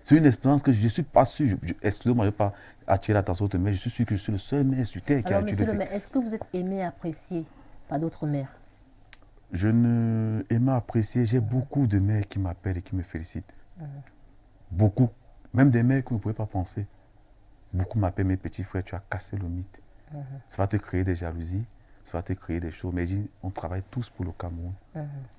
C'est une expérience que je ne suis pas sûr. Excusez-moi, je ne vais pas attirer l'attention de mais je suis sûr que je suis le seul maire sur Terre qui a Alors, eu monsieur le maire, est-ce que vous êtes aimé et apprécié par d'autres maires? Je ne aime apprécier. J'ai beaucoup de maires qui m'appellent et qui me félicitent. Beaucoup. Même des maires que vous ne pouvez pas penser. Beaucoup m'appellent, mes petits frères, tu as cassé le mythe. Ça va te créer des jalousies, ça va te créer des choses. Mais je dis, on travaille tous pour le Cameroun.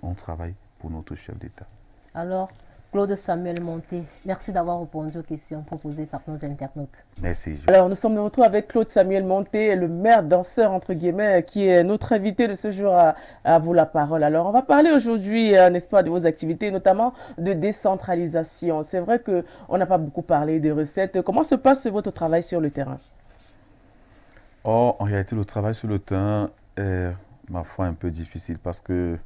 On travaille pour notre chef d'État. Alors, Claude Samuel Monté, merci d'avoir répondu aux questions proposées par nos internautes. Merci. Alors, nous sommes de retour avec Claude Samuel Monté, le maire danseur, entre guillemets, qui est notre invité de ce jour à vous la parole. Alors, on va parler aujourd'hui, n'est-ce pas, de vos activités, notamment de décentralisation. C'est vrai qu'on n'a pas beaucoup parlé des recettes. Comment se passe votre travail sur le terrain? Oh, en réalité, le travail sur le terrain est, ma foi, un peu difficile parce que,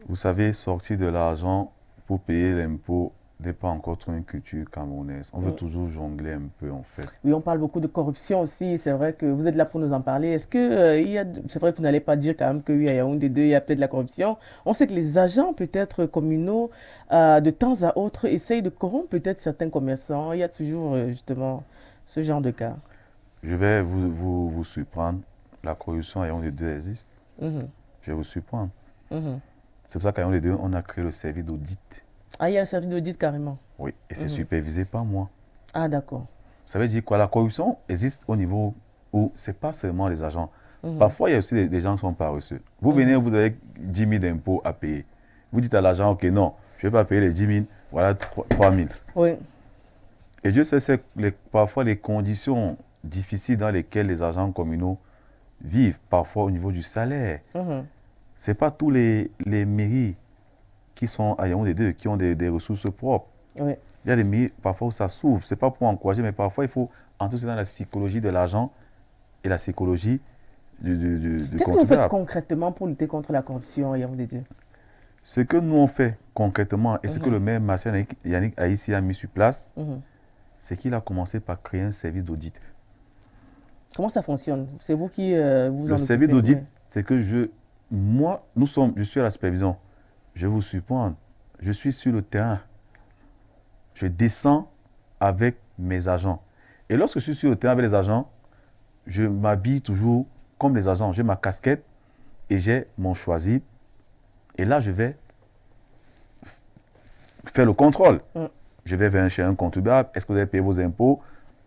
vous savez, sortir de l'argent pour payer l'impôt n'est pas encore trop une culture camerounaise. On veut toujours jongler un peu, en fait. Oui, on parle beaucoup de corruption aussi. C'est vrai que vous êtes là pour nous en parler. Est-ce que c'est vrai que vous n'allez pas dire quand même qu'il y a Yaoundé 2, il y a peut-être de la corruption. On sait que les agents peut-être communaux, de temps à autre, essayent de corrompre peut-être certains commerçants. Il y a toujours justement ce genre de cas. Je vais vous surprendre. La corruption à Yaoundé 2 existe. Mhm, Je vais vous surprendre. mhm. C'est pour ça qu'à Yaoundé 2, on a créé le service d'audit. Ah, il y a le service d'audit carrément. Oui, et c'est supervisé par moi. Ah, d'accord. Ça veut dire quoi? La corruption existe au niveau où ce n'est pas seulement les agents. Parfois, il y a aussi des gens qui sont paresseux. Vous venez, vous avez 10 000 d'impôts à payer. Vous dites à l'agent, OK, non, je ne vais pas payer les 10 000, voilà 3 000. Oui. Et Dieu sait, c'est parfois les conditions difficiles dans lesquelles les agents communaux vivent, parfois au niveau du salaire. Ce n'est pas tous les mairies qui sont à Yaoundé 2 qui ont des ressources propres. Oui. Il y a des mairies parfois où ça s'ouvre. Ce n'est pas pour encourager, mais parfois il faut entrer dans la psychologie de l'agent et la psychologie du Qu'est-ce que vous faites contribuable. concrètement pour lutter contre la corruption, Yaoundé 2? Ce que nous on fait concrètement et ce que le maire Marcel Yannick Aïssi a mis sur place, c'est qu'il a commencé par créer un service d'audit. Comment ça fonctionne? C'est vous qui vous en Le service occupez? d'audit, Oui. c'est que je suis à la supervision. Je vous surprends, je suis sur le terrain. Je descends avec mes agents. Et lorsque je suis sur le terrain avec les agents, je m'habille toujours comme les agents. J'ai ma casquette et j'ai mon choisi. Et là, je vais faire le contrôle. Je vais venir chez un contribuable. Est-ce que vous avez payé vos impôts?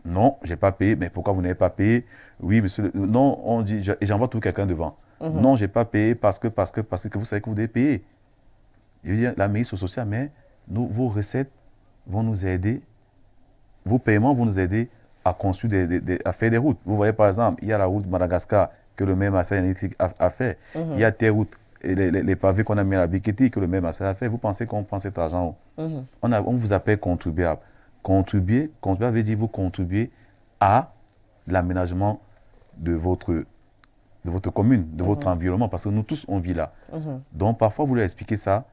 Non, je n'ai pas payé. Mais pourquoi vous n'avez pas payé? Oui, monsieur. Non, on dit, et j'envoie tout quelqu'un devant. Non, je n'ai pas payé parce que vous savez que vous devez payer. Je veux dire, la mairie sociale, mais vos recettes vont nous aider, vos paiements vont nous aider à construire à faire des routes. Vous voyez, par exemple, il y a la route Madagascar que le maire Marcel a fait. Il y a des routes, et les pavés qu'on a mis à la Bikiti que le maire Marcel a fait. Vous pensez qu'on prend cet argent où? On vous appelle contribuable. Contribuable veut dire vous contribuez à l'aménagement de votre commune, de votre environnement, parce que nous tous, on vit là. Donc, parfois, vous leur expliquez ça,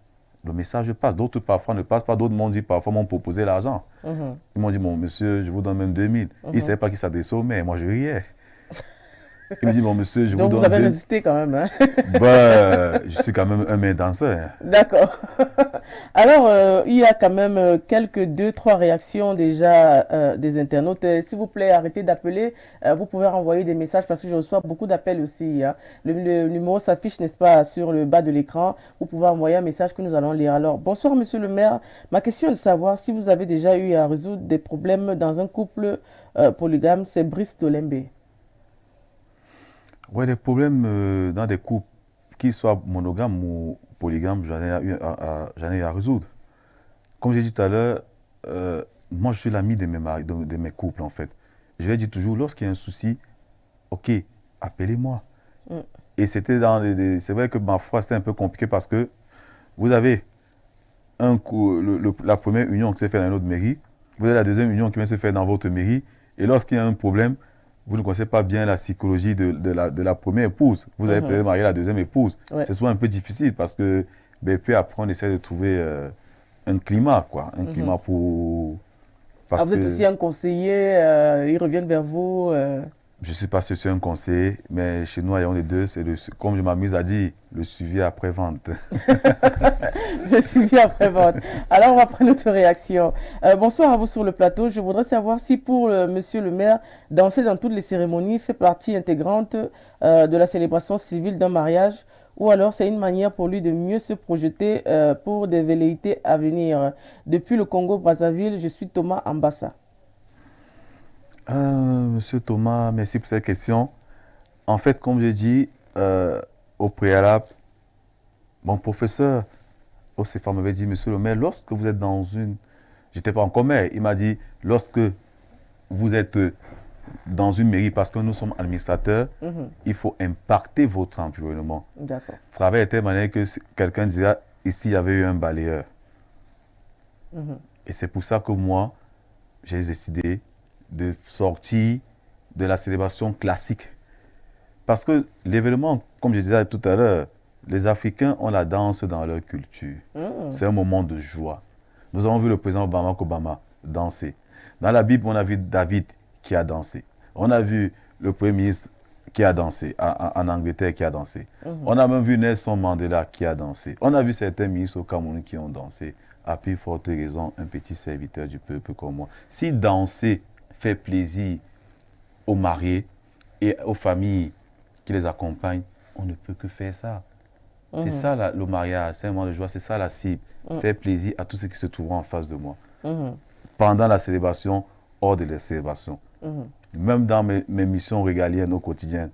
le message passe. D'autres, parfois, ne passent pas. D'autres m'ont dit, parfois, m'ont proposé l'argent. Ils m'ont dit, bon, monsieur, je vous donne même 2000. Ils ne savaient pas qui s'adressait au maire. Moi, je riais. Ils me disent, bon, monsieur, je vous donne. Donc, vous avez résisté quand même. Hein? Bah, je suis quand même un maire danseur. D'accord. Alors, il y a quand même quelques 2-3 réactions déjà des internautes. S'il vous plaît, arrêtez d'appeler. Vous pouvez renvoyer des messages parce que je reçois beaucoup d'appels aussi. Hein. Le numéro s'affiche, n'est-ce pas, sur le bas de l'écran. Vous pouvez envoyer un message que nous allons lire. Alors, bonsoir, monsieur le maire. Ma question est de savoir si vous avez déjà eu à résoudre des problèmes dans un couple polygame. C'est Brice Dolembe. Oui, des problèmes dans des couples, qu'ils soient monogames ou polygames, j'en ai eu à résoudre. Comme j'ai dit tout à l'heure, moi je suis l'ami de mes couples en fait. Je leur dis toujours, lorsqu'il y a un souci, ok, appelez-moi. Et c'était c'est vrai que ma foi c'était un peu compliqué parce que vous avez la première union qui s'est faite dans notre mairie, vous avez la deuxième union qui vient se faire dans votre mairie, et lorsqu'il y a un problème, vous ne connaissez pas bien la psychologie de la première épouse. Vous avez peut-être marié la deuxième épouse. Ouais. C'est souvent un peu difficile parce que, puis après, on essaie de trouver un climat, quoi. Un climat pour. Parce vous êtes aussi un conseiller, ils reviennent vers vous. Je ne sais pas si c'est un conseiller, mais chez nous, on est deux, comme je m'amuse à dire, le suivi après-vente. Le suivi après-vente. Alors, on va prendre notre réaction. Bonsoir à vous sur le plateau. Je voudrais savoir si pour monsieur le maire, danser dans toutes les cérémonies fait partie intégrante de la célébration civile d'un mariage ou alors c'est une manière pour lui de mieux se projeter pour des velléités à venir. Depuis le Congo-Brazzaville, je suis Thomas Ambassa. Monsieur Thomas, merci pour cette question. En fait, comme je dis au préalable, mon professeur au CFA m'avait dit, monsieur le maire, lorsque vous êtes dans une... J'étais pas encore maire, il m'a dit, lorsque vous êtes dans une mairie, parce que nous sommes administrateurs, il faut impacter votre environnement. D'accord. Travailler de telle manière que quelqu'un dira, ici, il y avait eu un balayeur. Et c'est pour ça que moi, j'ai décidé de sortir de la célébration classique. Parce que l'événement, comme je disais tout à l'heure, les Africains ont la danse dans leur culture. C'est un moment de joie. Nous avons vu le président Obama danser. Dans la Bible, on a vu David qui a dansé. On a vu le Premier ministre qui a dansé, en Angleterre qui a dansé. On a même vu Nelson Mandela qui a dansé. On a vu certains ministres au Cameroun qui ont dansé. À plus forte raison, un petit serviteur du peuple comme moi. Si danser fait plaisir aux mariés et aux familles qui les accompagnent, on ne peut que faire ça. C'est ça le mariage, c'est un moment de joie, c'est ça la cible. Faire plaisir à tous ceux qui se trouveront en face de moi. Pendant la célébration, hors de la célébration. Mhm. Même dans mes missions régaliennes au quotidien,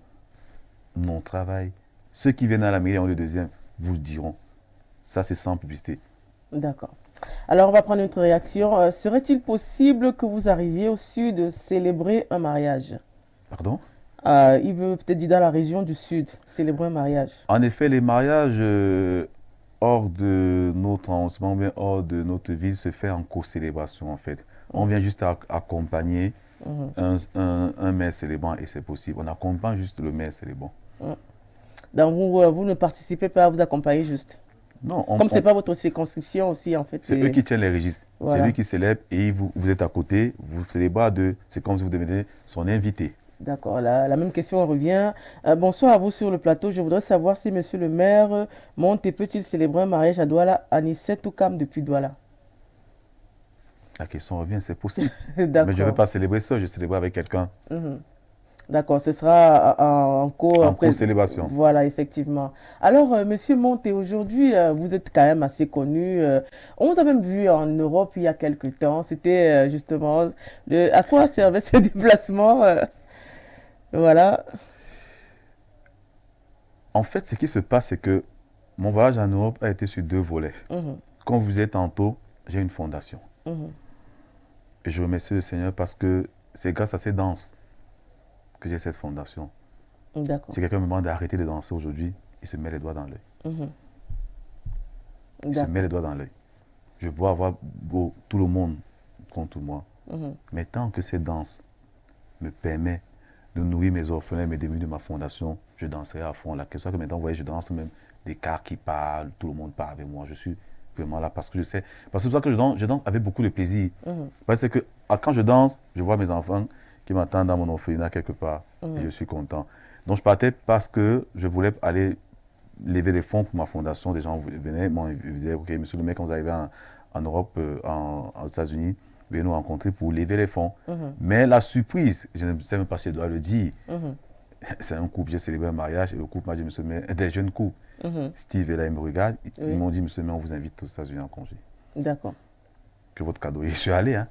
mon travail, ceux qui viennent à la mairie en le deuxième, vous le diront. Ça, c'est sans publicité. D'accord. Alors, on va prendre notre réaction. Serait-il possible que vous arriviez au sud célébrer un mariage? Pardon? Il veut peut-être dire dans la région du sud, célébrer un mariage. En effet, les mariages hors de notre arrondissement, bien hors de notre ville, se fait en co-célébration en fait. On vient juste accompagner Mhm. un maire célébrant et c'est possible. On accompagne juste le maire célébrant. Mhm. Donc, vous ne participez pas, vous accompagnez juste. Non, Comme ce n'est pas votre circonscription aussi, en fait. c'est eux qui tiennent les registres. C'est Voilà. lui qui célèbre et vous êtes à côté, vous célébrez à deux. C'est comme si vous devenez son invité. D'accord, la même question revient. Bonsoir à vous sur le plateau. Je voudrais savoir si monsieur le maire monte et peut-il célébrer un mariage à Douala, à Nissette ou Cam depuis Douala? La question revient, c'est possible. Mais je ne vais D'accord. pas célébrer ça, je célébrerai avec quelqu'un Mhm. D'accord, ce sera en co-célébration. Voilà, effectivement. Alors, monsieur Monte, aujourd'hui, vous êtes quand même assez connu. On vous a même vu en Europe il y a quelque temps. C'était justement à quoi servait ce déplacement? Voilà. En fait, ce qui se passe, c'est que mon voyage en Europe a été sur deux volets. Mhm, Comme vous êtes tantôt, j'ai une fondation. mhm. Et je remercie le Seigneur parce que c'est grâce à ces danses que j'ai cette fondation. D'accord. Si quelqu'un me demande d'arrêter de danser aujourd'hui, il se met les doigts dans l'œil. Mhm. Il se met D'accord. les doigts dans l'œil. Je peux avoir tout le monde contre moi. Mhm, Mais tant que cette danse me permet de nourrir mes orphelins, mes démunis de ma fondation, je danserai à fond. Là, que ça que maintenant, vous voyez, je danse même des cars qui parlent, tout le monde parle avec moi. Je suis vraiment là parce que je sais. Parce que c'est pour ça que je danse avec beaucoup de plaisir. mhm, Parce que quand je danse, je vois mes enfants qui m'attendent dans mon orphelinat quelque part. Et mhm. je suis content. Donc je partais parce que je voulais aller lever les fonds pour ma fondation. Des gens venaient, ils disaient, ok, monsieur le maire, quand vous arrivez en Europe, aux États-Unis, veuillez nous rencontrer pour lever les fonds. Mhm, Mais la surprise, je ne sais même pas si je dois le dire, mhm, c'est un couple, j'ai célébré un mariage et le couple m'a dit, monsieur le maire, des jeunes couples. mhm. Steve et là, ils me regardent, ils Oui, m'ont dit, monsieur le maire, on vous invite aux États-Unis en congé. d'accord. Que votre cadeau. Et je suis allé, hein.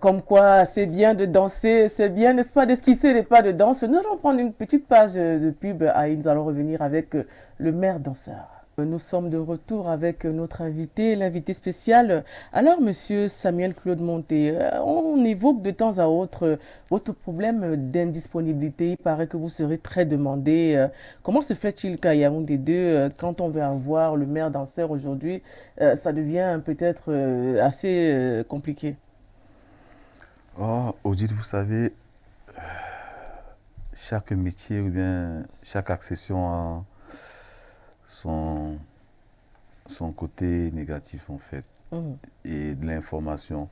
Comme quoi, c'est bien de danser, c'est bien, n'est-ce pas, d'esquisser les pas de danse. Nous allons prendre une petite page de pub et nous allons revenir avec le maire danseur. Nous sommes de retour avec notre invité, l'invité spécial. Alors, monsieur Samuel Claude Monté, on évoque de temps à autre votre problème d'indisponibilité. Il paraît que vous serez très demandé. Comment se fait-il qu'à Yaoundé 2, quand on veut avoir le maire danseur aujourd'hui, ça devient peut-être assez compliqué? Oh, Odile, vous savez, chaque métier ou bien chaque accession a son, son côté négatif en fait Mhm, et de l'information.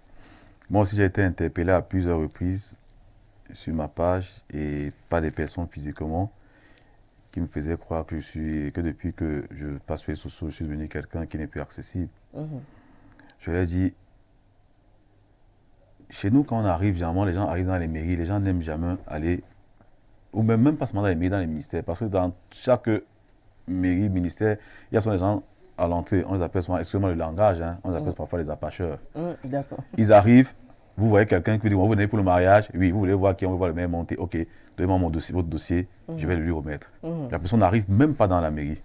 Moi aussi j'ai été interpellé à plusieurs reprises sur ma page et par des personnes physiquement qui me faisaient croire que depuis que je passe sur les sociaux, je suis devenu quelqu'un qui n'est plus accessible. mhm, Je leur ai dit, chez nous quand on arrive, généralement les gens arrivent dans les mairies, les gens n'aiment jamais aller, ou même pas seulement dans les mairies, dans les ministères, parce que dans chaque mairie, ministère, il y a souvent des gens à l'entrée, on les appelle souvent, excusez-moi le langage, hein, on les appelle mhm, parfois les apacheurs. mhm. D'accord. Ils arrivent, vous voyez quelqu'un qui vous dit, vous venez pour le mariage, oui, vous voulez voir qui, on veut voir le maire monter, ok, donnez-moi votre dossier, je vais le lui remettre. Mhm, La personne n'arrive même pas dans la mairie,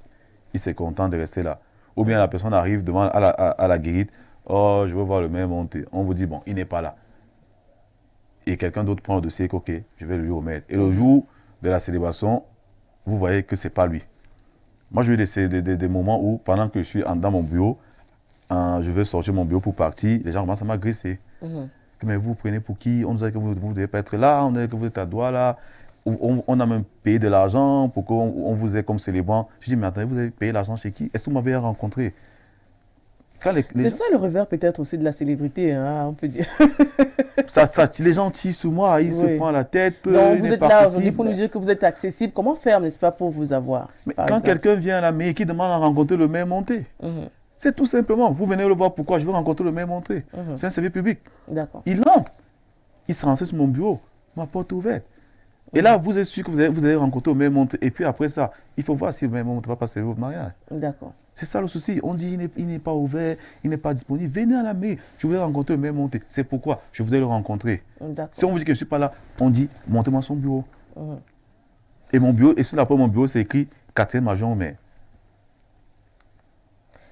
il s'est content de rester là. Ou bien la personne arrive devant à la guérite, oh, je veux voir le maire monter. On vous dit, bon, il n'est pas là. Et quelqu'un d'autre prend le dossier, ok, je vais le lui remettre. Et le jour de la célébration, vous voyez que ce n'est pas lui. Moi, j'ai eu des moments où, pendant que je suis dans mon bureau, je vais sortir mon bureau pour partir, les gens commencent à m'agresser. mhm. Mais vous prenez pour qui? On nous a dit que vous ne devez pas être là, on a dit que vous êtes à Douala. On a même payé de l'argent pour qu'on vous ait comme célébrant. Je dis, mais attendez, vous avez payé l'argent chez qui? Est-ce que vous m'avez rencontré? Quand C'est ça le revers peut-être aussi de la célébrité, hein, on peut dire. les gens tirent sur moi, ils se Oui. prennent la tête, Donc ils vous n'est êtes pas là aujourd'hui accessible. pour nous dire que vous êtes accessible. Comment faire, n'est-ce pas, pour vous avoir, Mais par quand exemple? quelqu'un vient à la mairie qui demande à rencontrer le maire monté, Mhm, c'est tout simplement, vous venez le voir pourquoi je veux rencontrer le maire monté. mhm. C'est un service public. D'accord. Il entre, il se renseigne sur mon bureau, ma porte est ouverte. Et là, vous êtes sûr que vous allez rencontrer au même monde. Et puis après ça, il faut voir si au même monde va passer votre mariage. D'accord. C'est ça le souci. On dit il n'est pas ouvert, il n'est pas disponible. Venez à la mairie. Je voudrais rencontrer au même monde. C'est pourquoi je voudrais le rencontrer. Si on vous dit que je ne suis pas là, on dit montez-moi son bureau. Et mon bureau, et sur la porte de mon bureau, c'est écrit Catherine Major Maire.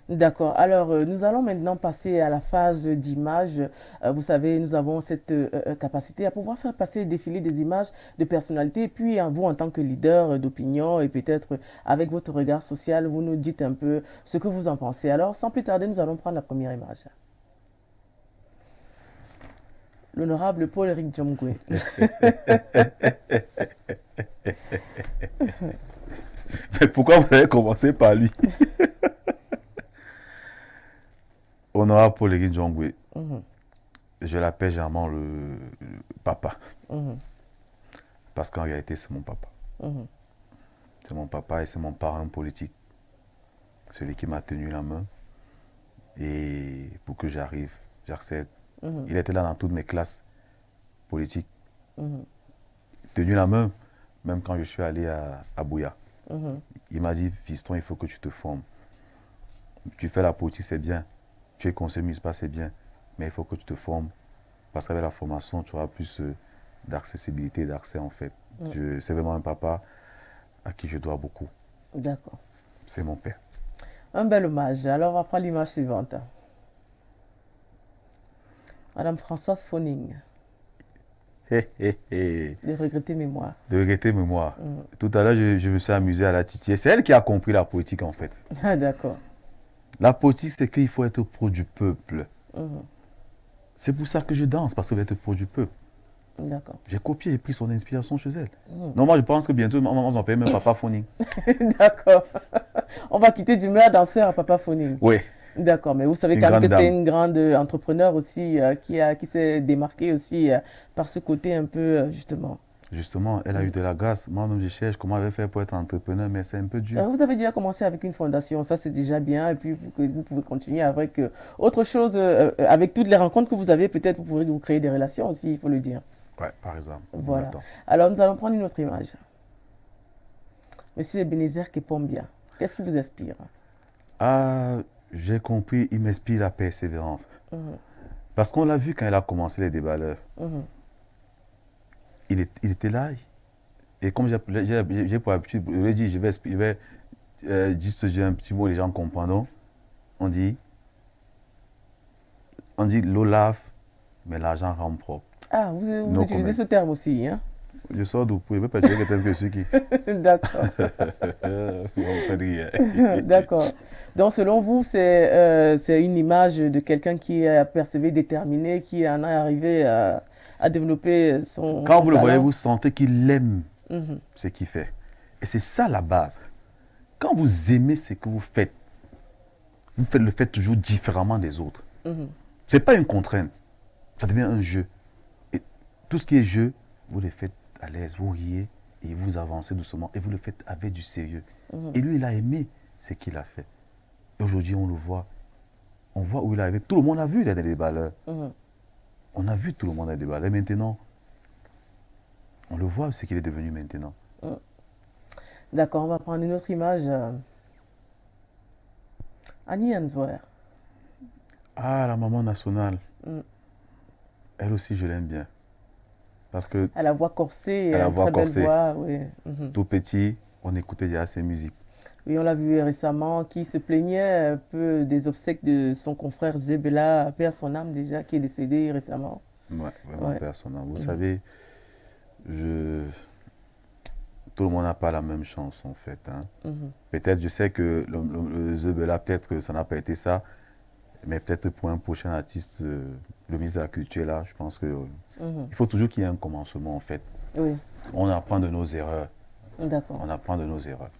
D'accord. Alors, nous allons maintenant passer à la phase d'image. Vous savez, nous avons cette capacité à pouvoir faire passer, défiler des images de personnalités. Et puis, vous, en tant que leader d'opinion, et peut-être avec votre regard social, vous nous dites un peu ce que vous en pensez. Alors, sans plus tarder, nous allons prendre la première image. L'honorable Paul-Éric Diomgoué. Mais pourquoi vous avez commencé par lui? Honorable Paul-Éric Diomgoué. Je l'appelle généralement le papa. Parce qu'en réalité, c'est mon papa. C'est mon papa et c'est mon parrain politique. Celui qui m'a tenu la main. Et pour que j'arrive, j'accède. Il était là dans toutes mes classes politiques. Tenu la main, même quand je suis allé à Bouya. Il m'a dit, fiston, il faut que tu te formes. Tu fais la politique, c'est bien. Tu es conseiller municipal, c'est bien. Mais il faut que tu te formes. Parce qu'avec la formation, tu auras plus d'accessibilité, d'accès en fait. C'est vraiment un papa à qui je dois beaucoup. D'accord. C'est mon père. Un bel hommage. Alors, on va prendre l'image suivante. Madame Françoise Foning. De regretter mémoire. De regretter mémoire. Tout à l'heure, je me suis amusé à la titiller. C'est elle qui a compris la politique en fait. Ah, d'accord. La politique, c'est qu'il faut être pro du peuple. C'est pour ça que je danse, parce que je veux être pro du peuple. D'accord. J'ai copié, j'ai pris son inspiration chez elle. Non, moi je pense que bientôt, on va payer même Papa Foning. D'accord. On va quitter du meilleur danseur à Papa Foning. Oui. D'accord, mais vous savez quand même que c'est une grande entrepreneur aussi qui s'est démarquée aussi par ce côté un peu justement. Justement, elle a eu de la grâce. Moi-même, je cherche comment elle va faire pour être entrepreneur, mais c'est un peu dur. Vous avez déjà commencé avec une fondation, ça c'est déjà bien, et puis vous pouvez continuer avec autre chose, avec toutes les rencontres que vous avez, peut-être vous pourrez vous créer des relations aussi, il faut le dire. Ouais, par exemple. Voilà. Alors nous allons prendre une autre image. Monsieur Ebenezer Kepombia, qu'est-ce qui vous inspire? Ah, j'ai compris, il m'inspire la persévérance. Parce qu'on l'a vu quand elle a commencé les déballeurs. Il était là. Et comme j'ai pour habitude, je lui ai dit, je vais juste dire un petit mot, les gens comprendront. On dit l'eau lave, mais l'argent rend propre. Ah, vous utilisez ce terme aussi, hein? Je sors d'où? Vous pouvez pas dire que c'est qui. D'accord. D'accord. Donc, selon vous, c'est une image de quelqu'un qui a persévéré, déterminé, qui en est arrivé à développer son. Quand vous le talent. voyez, vous sentez qu'il aime ce qu'il fait. Et c'est ça la base. Quand vous aimez ce que vous faites le faites toujours différemment des autres. Ce n'est pas une contrainte. Ça devient un jeu. Et tout ce qui est jeu, vous le faites à l'aise, vous riez et vous avancez doucement et vous le faites avec du sérieux. Et lui, il a aimé ce qu'il a fait. Et aujourd'hui, on le voit. On voit où il est arrivé. Tout le monde a vu les déballeurs. On a vu tout le monde les déballeurs. Maintenant, on le voit ce qu'il est devenu maintenant. D'accord, on va prendre une autre image. Annie Answer. Ah, la maman nationale. Elle aussi, je l'aime bien. Parce que Elle a la voix corsée, elle a la voix très belle corsée. voix, oui. Tout petit, on écoutait déjà ses musiques. Oui, on l'a vu récemment, qui se plaignait un peu des obsèques de son confrère Zebela, père son âme déjà, qui est décédé récemment. Ouais, vraiment personnel. Vous savez, tout le monde n'a pas la même chance en fait. Hein. Peut-être, je sais que le Zebela, peut-être que ça n'a pas été ça, mais peut-être pour un prochain artiste, le ministre de la Culture là, je pense que il faut toujours qu'il y ait un commencement en fait. Oui. On apprend de nos erreurs. D'accord. On apprend de nos erreurs.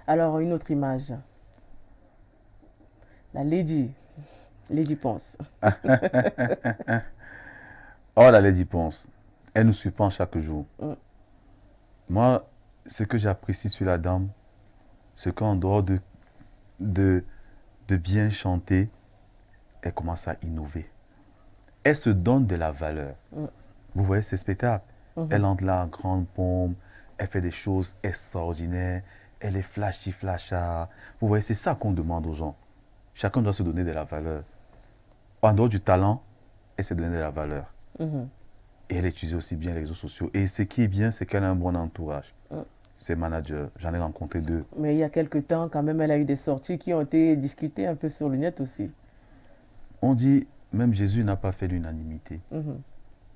Alors, une autre image. La Lady Ponce. Oh, la Lady Ponce, elle nous surprend chaque jour. Moi, ce que j'apprécie sur la dame, c'est qu'en dehors de bien chanter, elle commence à innover. Elle se donne de la valeur. Vous voyez ces spectacles. Elle entre là en grande pompe, elle fait des choses extraordinaires, elle est flashy, flasha. Vous voyez, c'est ça qu'on demande aux gens. Chacun doit se donner de la valeur. En dehors du talent, elle se donne de la valeur. Et elle utilise aussi bien les réseaux sociaux. Et ce qui est bien, c'est qu'elle a un bon entourage. Ses managers, j'en ai rencontré 2. Mais il y a quelque temps, quand même, elle a eu des sorties qui ont été discutées un peu sur le net aussi. On dit, même Jésus n'a pas fait l'unanimité. Il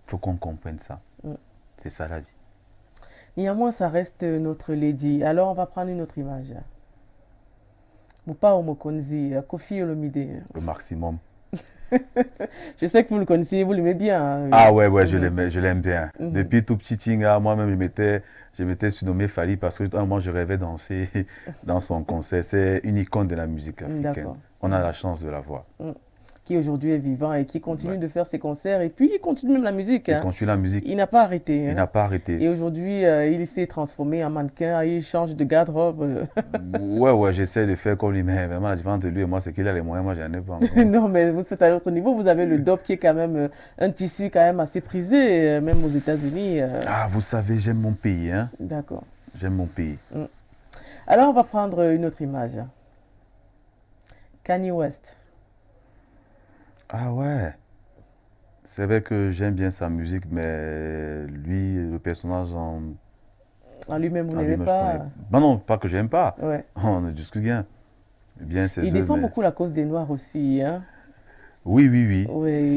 faut qu'on comprenne ça. C'est ça la vie. Néanmoins, ça reste notre lady. Alors, on va prendre une autre image. Mupa Omokonzi, Kofi Olomide. Le maximum. Je sais que vous le connaissez, vous l'aimez bien. Hein. Ah ouais, je l'aime bien. Depuis tout petit Tinga, moi-même, je m'étais surnommé Fali parce que moi, je rêvais danser dans son concert. C'est une icône de la musique africaine. On a la chance de la voir. Qui aujourd'hui est vivant et qui continue de faire ses concerts et puis il continue même la musique. Il continue la musique. Il n'a pas arrêté. Il n'a pas arrêté. Et aujourd'hui, il s'est transformé en mannequin, il change de garde-robe. Ouais, j'essaie de faire comme lui, mais vraiment la différence de lui et moi, c'est qu'il a les moyens, moi, j'en ai pas encore. Non, mais vous êtes à l'autre niveau, vous avez le DOP qui est quand même un tissu quand même assez prisé, même aux États-Unis. Ah, vous savez, j'aime mon pays, hein. D'accord. J'aime mon pays. Alors, on va prendre une autre image. Kanye West. Ah ouais. C'est vrai que j'aime bien sa musique, mais lui, le personnage En lui-même, vous n'aimez pas? Ben non, pas que j'aime pas. Ouais. On ne discute bien. Bien, il défend beaucoup la cause des Noirs aussi, hein? Oui.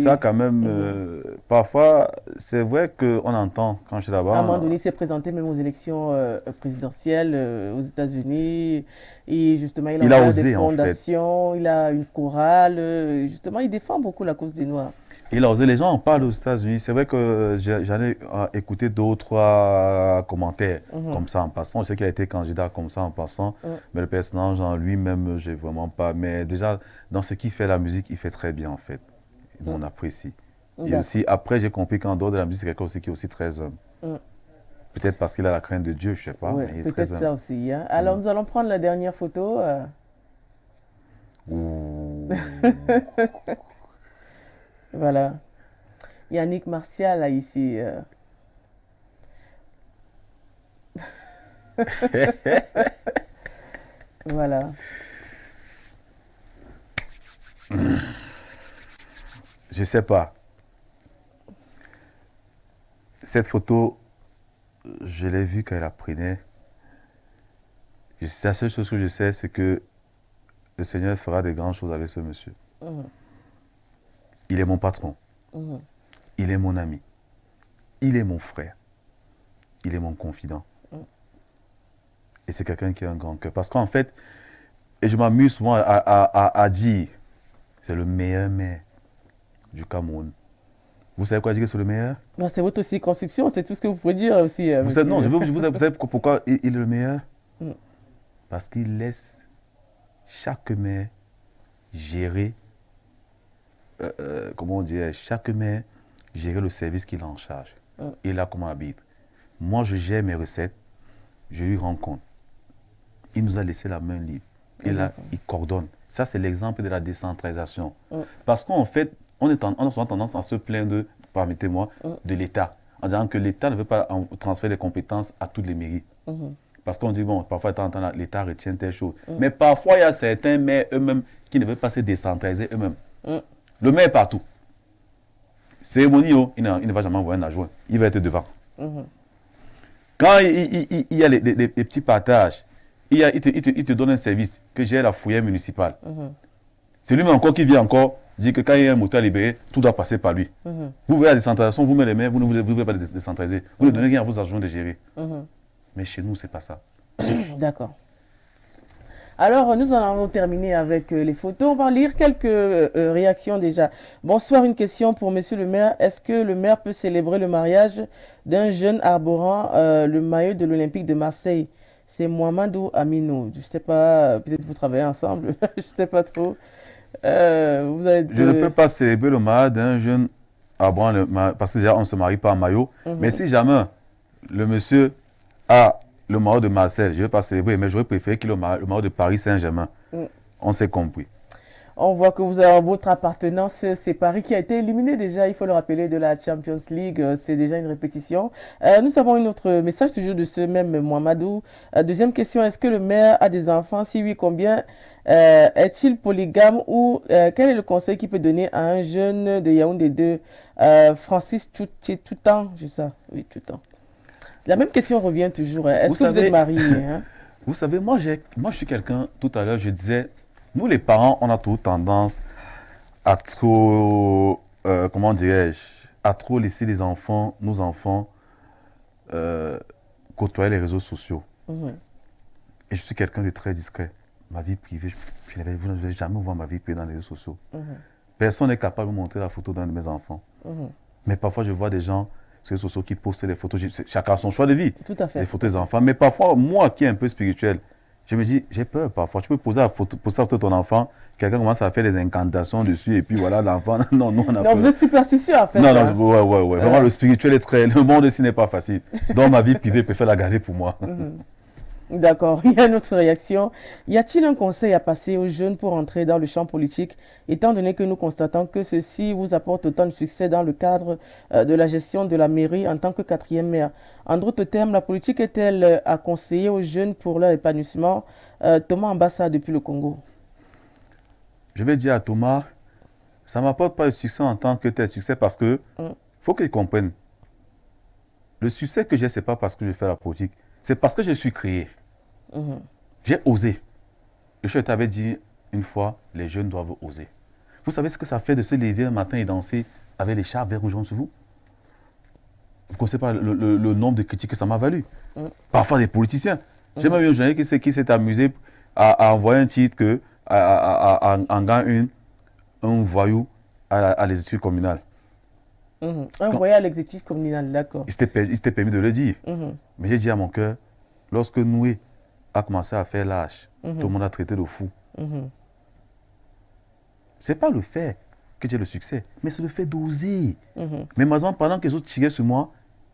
Ça, quand même, parfois, c'est vrai qu'on entend quand je suis là-bas. À un moment donné, il s'est présenté même aux élections présidentielles aux États-Unis. Et justement, il a osé, des fondations, en fait. Il a une chorale. Justement, il défend beaucoup la cause des Noirs. Il a osé. Les gens en parlent aux États-Unis. C'est vrai que j'en ai écouté 2 ou 3 commentaires comme ça en passant. Je sais qu'il a été candidat comme ça en passant. Mais le personnage en lui-même, j'ai vraiment pas. Mais déjà, dans ce qu'il fait la musique, il fait très bien en fait. On apprécie. Et aussi, après, j'ai compris qu'en dehors de la musique, c'est quelqu'un aussi qui est aussi très homme. Peut-être parce qu'il a la crainte de Dieu, je ne sais pas. Ouais, peut-être ça aussi. Hein. Alors, nous allons prendre la dernière photo. Voilà. Yannick Martial, là, ici. Voilà. Je sais pas. Cette photo, je l'ai vue quand elle la prenait. La seule chose que je sais, c'est que le Seigneur fera de grandes choses avec ce monsieur. Il est mon patron. Il est mon ami. Il est mon frère. Il est mon confident. Et c'est quelqu'un qui a un grand cœur. Parce qu'en fait, et je m'amuse souvent à dire, c'est le meilleur maire du Cameroun. Vous savez quoi dire que c'est le meilleur? C'est votre circonscription, c'est tout ce que vous pouvez dire aussi. Vous savez, non, vous savez pourquoi il est le meilleur? Parce qu'il laisse chaque maire gérer, comment on dirait, chaque maire gérer le service qu'il a en charge. Et là, comment habite. Moi, je gère mes recettes, je lui rends compte. Il nous a laissé la main libre. Et là, il coordonne. Ça, c'est l'exemple de la décentralisation. Parce qu'en fait, on a souvent tendance à se plaindre, permettez-moi, de l'État. En disant que l'État ne veut pas transférer les compétences à toutes les mairies. Parce qu'on dit, bon, parfois, l'État retient telle chose. Mais parfois, il y a certains maires eux-mêmes qui ne veulent pas se décentraliser eux-mêmes. Le maire est partout. Cérémonie, il ne va jamais envoyer un adjoint. Il va être devant. Quand il y a les petits partages, il te donne un service que j'ai la fourrière municipale. C'est lui-même encore qui vient encore dire que quand il y a un moteur libéré, tout doit passer par lui. Vous voyez la décentralisation, vous mettez les maires, vous ne voulez pas décentraliser. Vous ne donnez rien à vos adjoints de gérer. Mais chez nous, ce n'est pas ça. D'accord. Alors, nous en avons terminé avec les photos. On va lire quelques réactions déjà. Bonsoir, une question pour monsieur le maire. Est-ce que le maire peut célébrer le mariage d'un jeune arborant le maillot de l'Olympique de Marseille? C'est Mohamedou Aminou. Je ne sais pas, peut-être vous travaillez ensemble. Je ne sais pas trop. Je ne peux pas célébrer le mariage d'un jeune arborant, parce que déjà, on ne se marie pas en maillot. Mais si jamais le monsieur a le maillot de Marseille, je ne vais pas célébrer, mais j'aurais préféré qu'il ait le maillot de Paris Saint-Germain. On s'est compris. On voit que vous avez votre appartenance, c'est Paris qui a été éliminé déjà, il faut le rappeler, de la Champions League, c'est déjà une répétition. Nous avons un autre message toujours de ce même Mohamedou. Deuxième question, est-ce que le maire a des enfants? Si oui, combien? Est-il polygame ou quel est le conseil qu'il peut donner à un jeune de Yaoundé 2, Francis Toutan, je sais, oui, Toutan. La même question revient toujours. Est-ce Vous que vous êtes savez, marié, hein? vous savez, moi, je suis quelqu'un, tout à l'heure, je disais, nous les parents, on a toujours tendance à trop, comment dirais-je, à trop laisser les enfants, nos enfants, euh, côtoyer les réseaux sociaux. Mhm, Et je suis quelqu'un de très discret. Ma vie privée, vous n'allez jamais voir ma vie privée dans les réseaux sociaux. mhm, Personne n'est capable de montrer la photo d'un de mes enfants. mhm. Mais parfois, je vois des gens sur les réseaux sociaux qui postent les photos. Chacun a son choix de vie, Tout à les fait. photos des enfants. Mais parfois, moi qui est un peu spirituel, je me dis, j'ai peur parfois. Tu peux poser la photo de ton enfant, quelqu'un commence à faire des incantations dessus, et puis voilà, l'enfant. Non, nous, on a Non, vous peur. êtes superstitieux en fait, Non, hein. non, ouais. Vraiment, le spirituel est très. Le monde ici n'est pas facile. Donc, ma vie privée, je préfère la garder pour moi. Mhm. D'accord. Il y a une autre réaction. Y a-t-il un conseil à passer aux jeunes pour entrer dans le champ politique, étant donné que nous constatons que ceci vous apporte autant de succès dans le cadre de la gestion de la mairie en tant que quatrième maire? En d'autres termes, la politique est-elle à conseiller aux jeunes pour leur épanouissement? Thomas Ambassa depuis le Congo. Je vais dire à Thomas, ça ne m'apporte pas le succès en tant que tel succès parce que Mm, faut qu'il comprenne. Le succès que j'ai, ce n'est pas parce que je fais la politique, c'est parce que je suis créé. mhm, J'ai osé. Et je t'avais dit une fois, les jeunes doivent oser. Vous savez ce que ça fait de se lever un matin et danser avec les chats verts ou jaunes sur vous? Vous ne connaissez pas le nombre de critiques que ça m'a valu. mm, Parfois des politiciens. J'ai mhm, même eu un journaliste qui s'est amusé à envoyer un titre que, en gagnant un voyou à les études communales. mhm. Un Quand, voyage à l'exécutif communal, d'accord. il s'était permis de le dire. Mhm, Mais j'ai dit à mon cœur, lorsque Noué a commencé à faire l'âge, tout le mhm, monde a traité de fou. mhm, Ce n'est pas le fait que j'ai le succès, mais c'est le fait d'oser. mhm, Mais maintenant, pendant que les autres tiraient sur moi,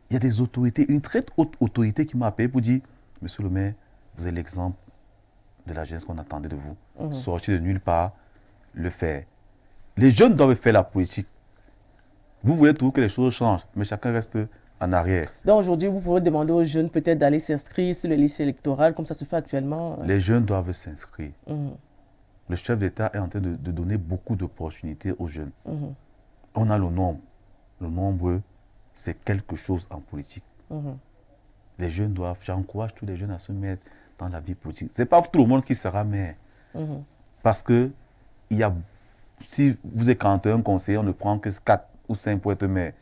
il y a des autorités, une très haute autorité qui m'a appelé pour dire, Monsieur le maire, vous êtes l'exemple de la jeunesse qu'on attendait de vous. mhm. Sortir de nulle part, le faire. Les jeunes doivent faire la politique. Vous voulez toujours que les choses changent, mais chacun reste en arrière. Donc aujourd'hui, vous pouvez demander aux jeunes peut-être d'aller s'inscrire sur les listes électorales, comme ça se fait actuellement. Les jeunes doivent s'inscrire. Mhm, Le chef d'État est en train de donner beaucoup d'opportunités aux jeunes. mhm, On a le nombre. Le nombre, c'est quelque chose en politique. mhm, Les jeunes doivent, j'encourage tous les jeunes à se mettre dans la vie politique. Ce n'est pas tout le monde qui sera maire. mhm, Parce que il y a, si vous êtes quand un conseiller, on ne prend que 4 ou 5 pour être maire.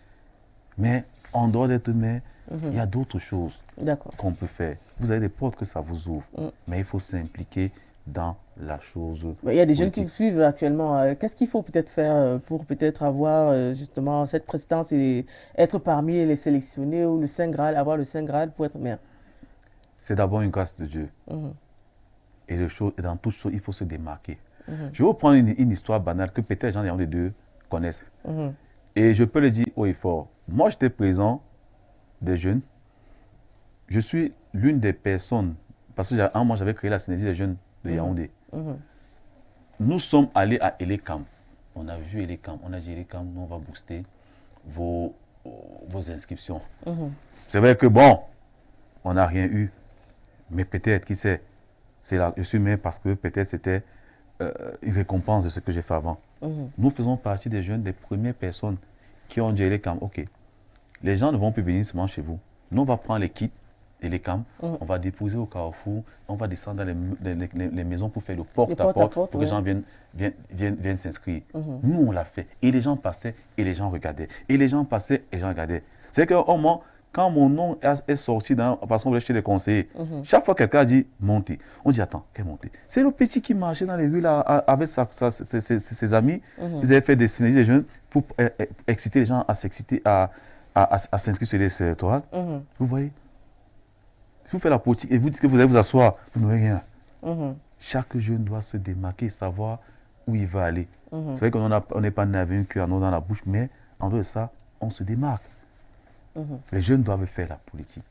Mais en dehors d'être maire, il y mhm. a d'autres choses D'accord. qu'on peut faire. Vous avez des portes que ça vous ouvre. Mm. Mais il faut s'impliquer dans la chose Il y a des jeunes qui vous politique. suivent actuellement. Qu'est-ce qu'il faut peut-être faire pour peut-être avoir justement cette présidence et être parmi les sélectionnés ou le Saint Graal, avoir le Saint Graal pour être maire? C'est d'abord une grâce de Dieu. Mhm, Et dans toute chose, il faut se démarquer. mhm, Je vais vous prendre une histoire banale que peut-être les gens les deux connaissent. mhm, Et je peux le dire haut et fort. Moi, j'étais présent des jeunes. Je suis l'une des personnes, parce que un mois, j'avais créé la synergie des jeunes de mhm, Yaoundé. mhm, Nous sommes allés à Elekam. On a vu Elekam. On a dit Elekam, nous, on va booster vos, vos inscriptions. mhm, C'est vrai que bon, on n'a rien eu. Mais peut-être, qui sait, je suis maire parce que peut-être c'était une récompense de ce que j'ai fait avant. mhm. Nous faisons partie des jeunes, des premières personnes qui ont dit Elekam, ok, les gens ne vont plus venir seulement chez vous. Nous, on va prendre les kits et les cams, Mhm. on va déposer au carrefour, on va descendre dans les maisons pour faire le Le porte-à-porte porte-à-porte, pour que les ouais. gens viennent s'inscrire. Mhm. Nous, on l'a fait. Et les gens passaient et les gens regardaient. Et les gens passaient et les gens regardaient. C'est qu'au moment, quand mon nom est sorti, parce qu'on voulait chez les conseillers, Mhm. chaque fois que quelqu'un a dit montez, on dit attends, quel montez? C'est le petit qui marchait dans les rues là, avec ses amis. Mhm. Ils avaient fait des synergies des jeunes pour exciter les gens à s'exciter, à s'inscrire sur les listes électorales. Mhm. Vous voyez? Si vous faites la politique et vous dites que vous allez vous asseoir, vous n'aurez rien. Mhm. Chaque jeune doit se démarquer, savoir où il va aller. Mhm. C'est vrai qu'on n'est pas né avec une queue en eau dans la bouche, mais en dehors de ça, on se démarque. Mhm. Les jeunes doivent faire la politique.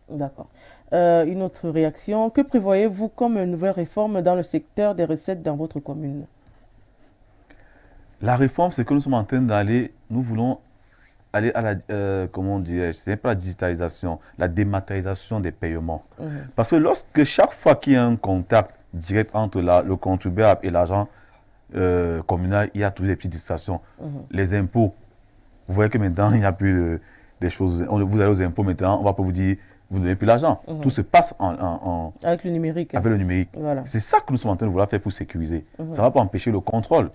D'accord. Une autre réaction. Que prévoyez-vous comme nouvelle réforme dans le secteur des recettes dans votre commune? La réforme, c'est que nous sommes en train d'aller, nous voulons aller à la, comment dirais-je, c'est pas la digitalisation, la dématérialisation des paiements. Parce que lorsque chaque fois qu'il y a un contact direct entre le contribuable et l'agent communal, il y a toujours des petites distractions. Les impôts, vous voyez que maintenant, il n'y a plus des choses. Vous allez aux impôts maintenant, on ne va pas vous dire, vous ne donnez plus l'argent. Tout se passe avec le numérique. Avec le numérique. Voilà. C'est ça que nous sommes en train de vouloir faire pour sécuriser. Ça ne va pas empêcher le contrôle.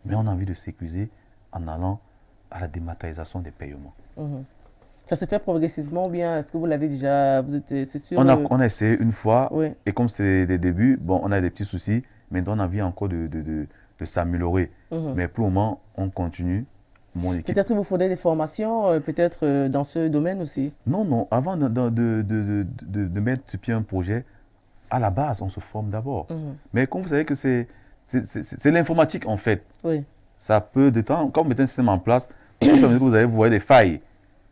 Mais on a envie de sécuriser en allant à la dématérialisation des paiements. Ça se fait progressivement ou bien est-ce que vous l'avez déjà, c'est sûr? On a essayé une fois, oui. Et comme c'est des débuts, bon, on a des petits soucis, mais on a envie encore de s'améliorer. Mais pour le moment, on continue. Peut-être qu'il vous faudrait des formations, peut-être dans ce domaine aussi. Non, avant de mettre sur pied un projet, à la base, on se forme d'abord. Mais comme vous savez que c'est l'informatique en fait. Oui. Ça peut, de temps, quand vous mettez un système en place, vous voyez des failles.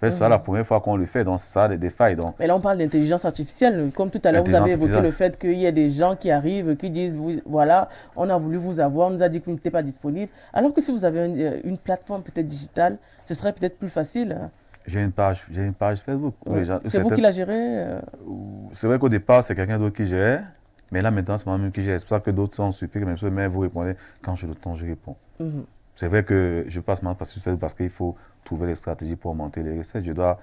C'est ça la première fois qu'on le fait, donc c'est ça des failles. Donc. Mais là, on parle d'intelligence artificielle. Comme tout à l'heure, vous avez évoqué le fait qu'il y a des gens qui arrivent, qui disent, voilà, on a voulu vous avoir, on nous a dit que vous n'étiez pas disponible. Alors que si vous avez une plateforme peut-être digitale, ce serait peut-être plus facile. J'ai une page Facebook. Ouais. C'est vous qui la gérez C'est vrai qu'au départ, c'est quelqu'un d'autre qui gérait. Mais là, maintenant, c'est moi-même qui gère. C'est pour ça que d'autres sont surpris. Mais vous répondez, quand j'ai le temps, je réponds. C'est vrai que je passe mal parce qu'il faut trouver les stratégies pour augmenter les recettes. Je dois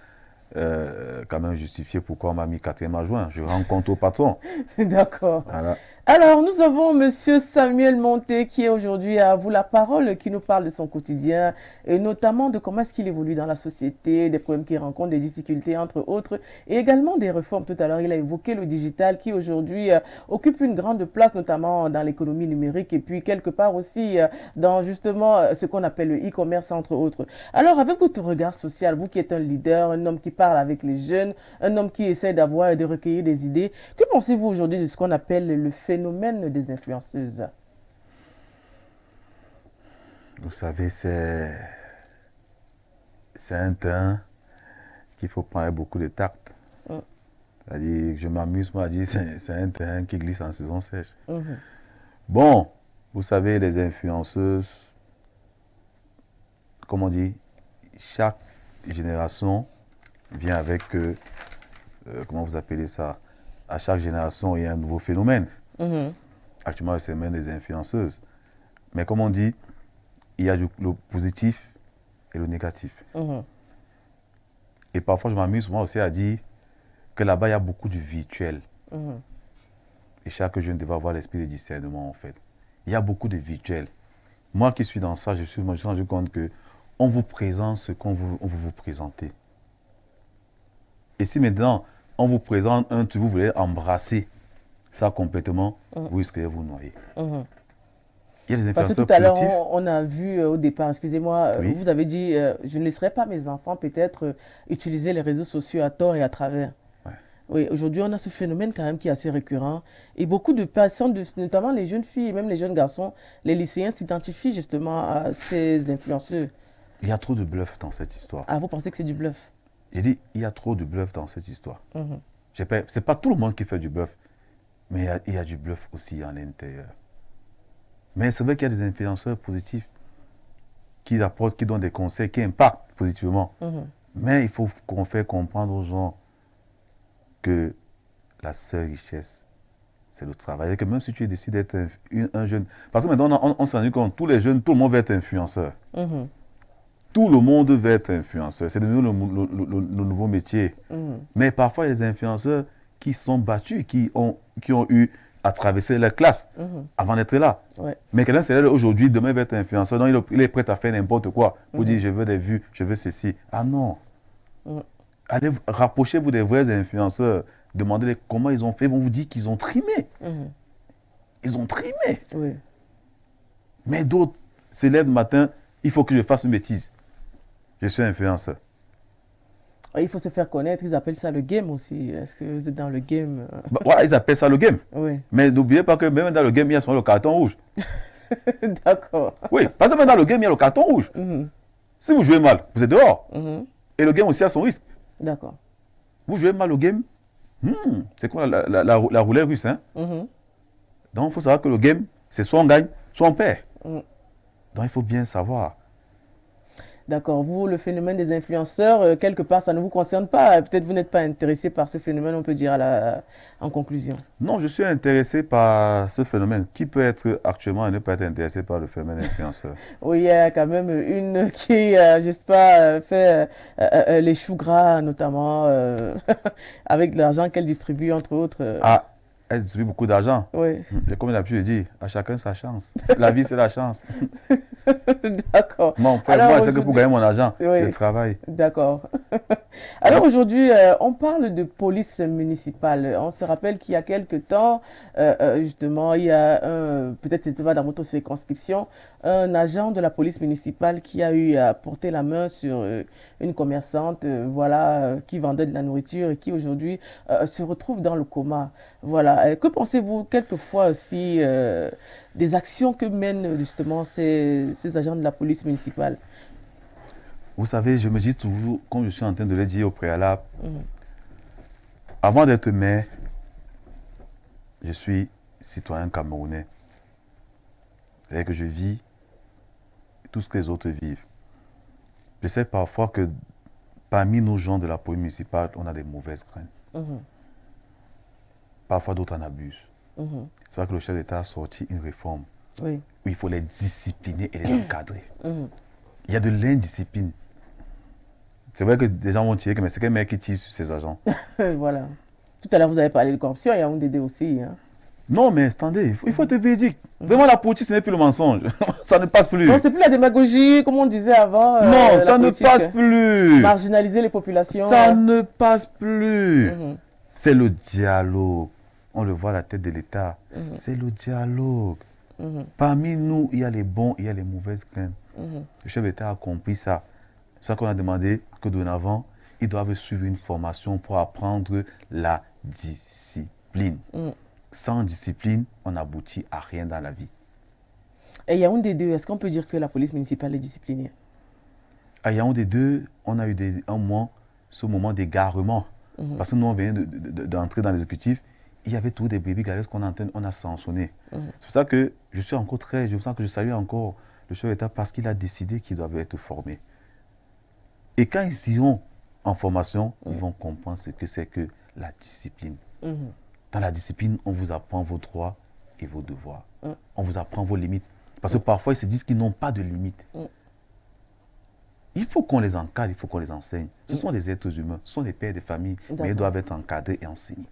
quand même justifier pourquoi on m'a mis 4e adjoint. Je rends compte au patron. D'accord. Voilà. Alors, nous avons Monsieur Samuel Monté qui est aujourd'hui à vous la parole, qui nous parle de son quotidien et notamment de comment est-ce qu'il évolue dans la société, des problèmes qu'il rencontre, des difficultés entre autres et également des réformes. Tout à l'heure, il a évoqué le digital qui aujourd'hui occupe une grande place, notamment dans l'économie numérique et puis quelque part aussi dans justement ce qu'on appelle le e-commerce entre autres. Alors, avec votre regard social, vous qui êtes un leader, un homme qui parle avec les jeunes, un homme qui essaie d'avoir et de recueillir des idées, que pensez-vous aujourd'hui de ce qu'on appelle le phénomène des influenceuses? Vous savez, c'est un terrain qu'il faut prendre beaucoup de tact. C'est-à-dire, je m'amuse, moi, à dire c'est un terrain qui glisse en saison sèche. Bon, vous savez, les influenceuses, comme on dit, chaque génération vient avec, comment vous appelez ça? À chaque génération, il y a un nouveau phénomène. Actuellement, c'est même des influenceuses. Mais comme on dit, il y a le positif et le négatif. Et parfois, je m'amuse moi aussi à dire que là-bas, il y a beaucoup de virtuel. Et chaque jeune devrait avoir l'esprit de discernement, en fait. Il y a beaucoup de virtuel. Moi qui suis dans ça, je me suis rendu compte qu'on vous présente ce qu'on veut vous présenter. Et si maintenant, on vous présente un truc, vous voulez embrasser ça complètement, vous risquez de vous noyer. Il y a des influenceurs positifs. Parce que tout à l'heure, on a vu au départ, excusez-moi, oui. Vous avez dit, je ne laisserai pas mes enfants peut-être utiliser les réseaux sociaux à tort et à travers. Ouais. Oui, aujourd'hui, on a ce phénomène quand même qui est assez récurrent. Et beaucoup de personnes, notamment les jeunes filles et même les jeunes garçons, les lycéens s'identifient justement à ces influenceurs. Il y a trop de bluff dans cette histoire. Ah, vous pensez que c'est du bluff? J'ai dit, il y a trop de bluff dans cette histoire. C'est pas tout le monde qui fait du bluff, mais il y a du bluff aussi à l'intérieur. Mais c'est vrai qu'il y a des influenceurs positifs qui apportent, qui donnent des conseils, qui impactent positivement. Mais il faut qu'on fasse comprendre aux gens que la seule richesse, c'est le travail. Et que même si tu décides d'être un jeune... Parce que maintenant, on s'est rendu compte, tous les jeunes, tout le monde veut être influenceur. Tout le monde veut être influenceur. C'est devenu le nouveau métier. Mais parfois, il y a des influenceurs qui sont battus, qui ont eu à traverser la classe avant d'être là. Mais quelqu'un c'est là aujourd'hui, demain il va être influenceur, donc il est prêt à faire n'importe quoi pour dire je veux des vues, je veux ceci. Ah non. Allez, rapprochez-vous des vrais influenceurs, demandez-les comment ils ont fait, ils vont vous dire qu'ils ont trimé. Ils ont trimé. Mais d'autres se lèvent le matin, il faut que je fasse une bêtise. Je suis influenceur. Il faut se faire connaître, ils appellent ça le game aussi. Est-ce que vous êtes dans le game? Voilà, ils appellent ça le game. Oui. Mais n'oubliez pas que même dans le game, il y a souvent le carton rouge. D'accord. Oui, parce que même dans le game, il y a le carton rouge. Si vous jouez mal, vous êtes dehors. Et le game aussi a son risque. D'accord. Vous jouez mal au game, c'est comme la roulette russe. Donc il faut savoir que le game, c'est soit on gagne, soit on perd. Donc, il faut bien savoir. D'accord. Vous, le phénomène des influenceurs, quelque part, ça ne vous concerne pas. Peut-être vous n'êtes pas intéressé par ce phénomène, on peut dire en conclusion. Non, je suis intéressé par ce phénomène. Qui peut être actuellement et ne pas être intéressé par le phénomène influenceur? Oui, il y a quand même une qui, je sais pas, fait les choux gras, notamment, avec de l'argent qu'elle distribue, entre autres. Ah, elle distribue beaucoup d'argent. Oui, Comme il a pu le dire, à chacun sa chance. La vie, c'est la chance. d'accord. Mon frère, Alors moi, c'est que pour aujourd'hui, gagner mon argent, je oui, travaille. d'accord. Alors aujourd'hui, on parle de police municipale. On se rappelle qu'il y a quelque temps, justement, il y a un, peut-être c'était pas dans votre circonscription, un agent de la police municipale qui a eu à porter la main sur une commerçante, voilà, qui vendait de la nourriture et qui aujourd'hui se retrouve dans le coma. Voilà. Que pensez-vous quelquefois aussi des actions que mènent justement ces agents de la police municipale? Vous savez, je me dis toujours, comme je suis en train de le dire au préalable, Mhm, avant d'être maire, je suis citoyen camerounais. C'est-à-dire que je vis tout ce que les autres vivent. Je sais parfois que parmi nos gens de la police municipale, on a des mauvaises graines. mhm, Parfois, d'autres en abusent. mhm. C'est vrai que le chef d'État a sorti une réforme Oui. où il faut les discipliner et les encadrer. Mhm. Il y a de l'indiscipline. C'est vrai que des gens vont tirer, mais c'est quel mec qui tire sur ses agents? Voilà. Tout à l'heure, vous avez parlé de corruption, il y a Yaoundé aussi. Hein. Non, mais attendez, il faut être véridique. Mhm. Vraiment, la politique, ce n'est plus le mensonge. Ça ne passe plus. Donc, c'est plus la démagogie, comme on disait avant, Non, la ça ne politique. passe plus. Marginaliser les populations. Ça ne passe plus. Mhm, C'est le dialogue. On le voit à la tête de l'État. mhm, C'est le dialogue. mhm, Parmi nous, il y a les bons, il y a les mauvaises graines. mhm, Le chef d'État a compris ça. C'est ça qu'on a demandé que dorénavant, ils doivent suivre une formation pour apprendre la discipline. mhm. Sans discipline, on n'aboutit à rien dans la vie. Et Yaoundé 2, est-ce qu'on peut dire que la police municipale est disciplinée? À Yaoundé 2, on a eu un mois, ce moment d'égarement. Mhm, Parce que nous, on venait d'entrer dans l'exécutif, il y avait tous des bébés galères on a sanctionné. mhm, C'est pour ça que je suis encore je sens que je salue encore le chef d'État parce qu'il a décidé qu'ils doivent être formés. Et quand ils iront en formation, ils vont comprendre ce que c'est que la discipline. mhm, Dans la discipline, on vous apprend vos droits et vos devoirs. mhm, On vous apprend vos limites. Parce que parfois, ils se disent qu'ils n'ont pas de limites. mhm. Il faut qu'on les encadre, il faut qu'on les enseigne. Ce sont des êtres humains, ce sont des pères de famille, mais ils D'accord. doivent être encadrés et enseignés.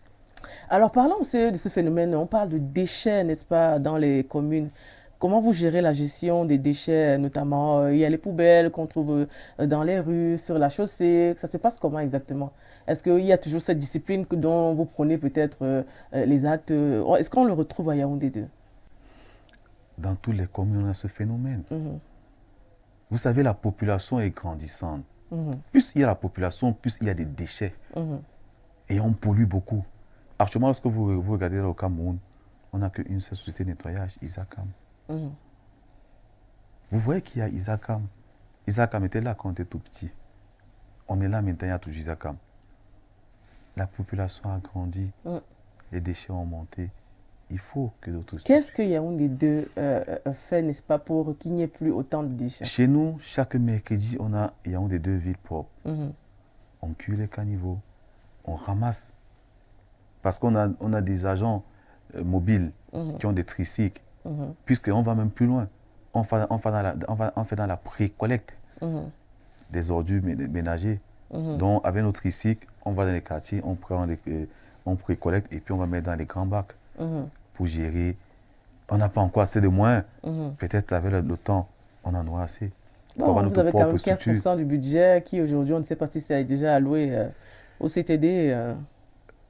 Alors, parlons aussi de ce phénomène. On parle de déchets, n'est-ce pas, dans les communes. Comment vous gérez la gestion des déchets, notamment, il y a les poubelles qu'on trouve dans les rues, sur la chaussée. Ça se passe comment exactement? Est-ce qu'il y a toujours cette discipline dont vous prenez peut-être les actes? Est-ce qu'on le retrouve à Yaoundé 2? Dans toutes les communes, on a ce phénomène. Mhm, Vous savez, la population est grandissante. mhm, Plus il y a la population, plus il y a des déchets. mhm, Et on pollue beaucoup. Actuellement, lorsque vous regardez au Cameroun, on n'a qu'une seule société de nettoyage, Isacam. mhm. Vous voyez qu'il y a Isacam. Isacam était là quand on était tout petit. On est là maintenant, il y a toujours Isacam. La population a grandi, Mhm. les déchets ont monté. Il faut que d'autres Qu'est-ce que Yaoundé 2 fait, n'est-ce pas, pour qu'il n'y ait plus autant de déchets? Chez nous, chaque mercredi, on a des 2 villes propres. Mhm, On cueille les caniveaux, on ramasse. Parce on a des agents mobiles mhm, qui ont des tricycles. mhm, Puisqu'on va même plus loin. On fait dans la pré-collecte mhm, des ordures ménagers. mhm, Donc, avec notre tricycle, on va dans les quartiers, on pré-collecte et puis on va mettre dans les grands bacs mhm, pour gérer. On n'a pas encore assez de moyens. mhm. Peut-être avec le temps, on en aura assez. Pour Bon, avoir vous notre avez quand propre même structure. 15% du budget qui aujourd'hui, on ne sait pas si ça est déjà alloué au CTD.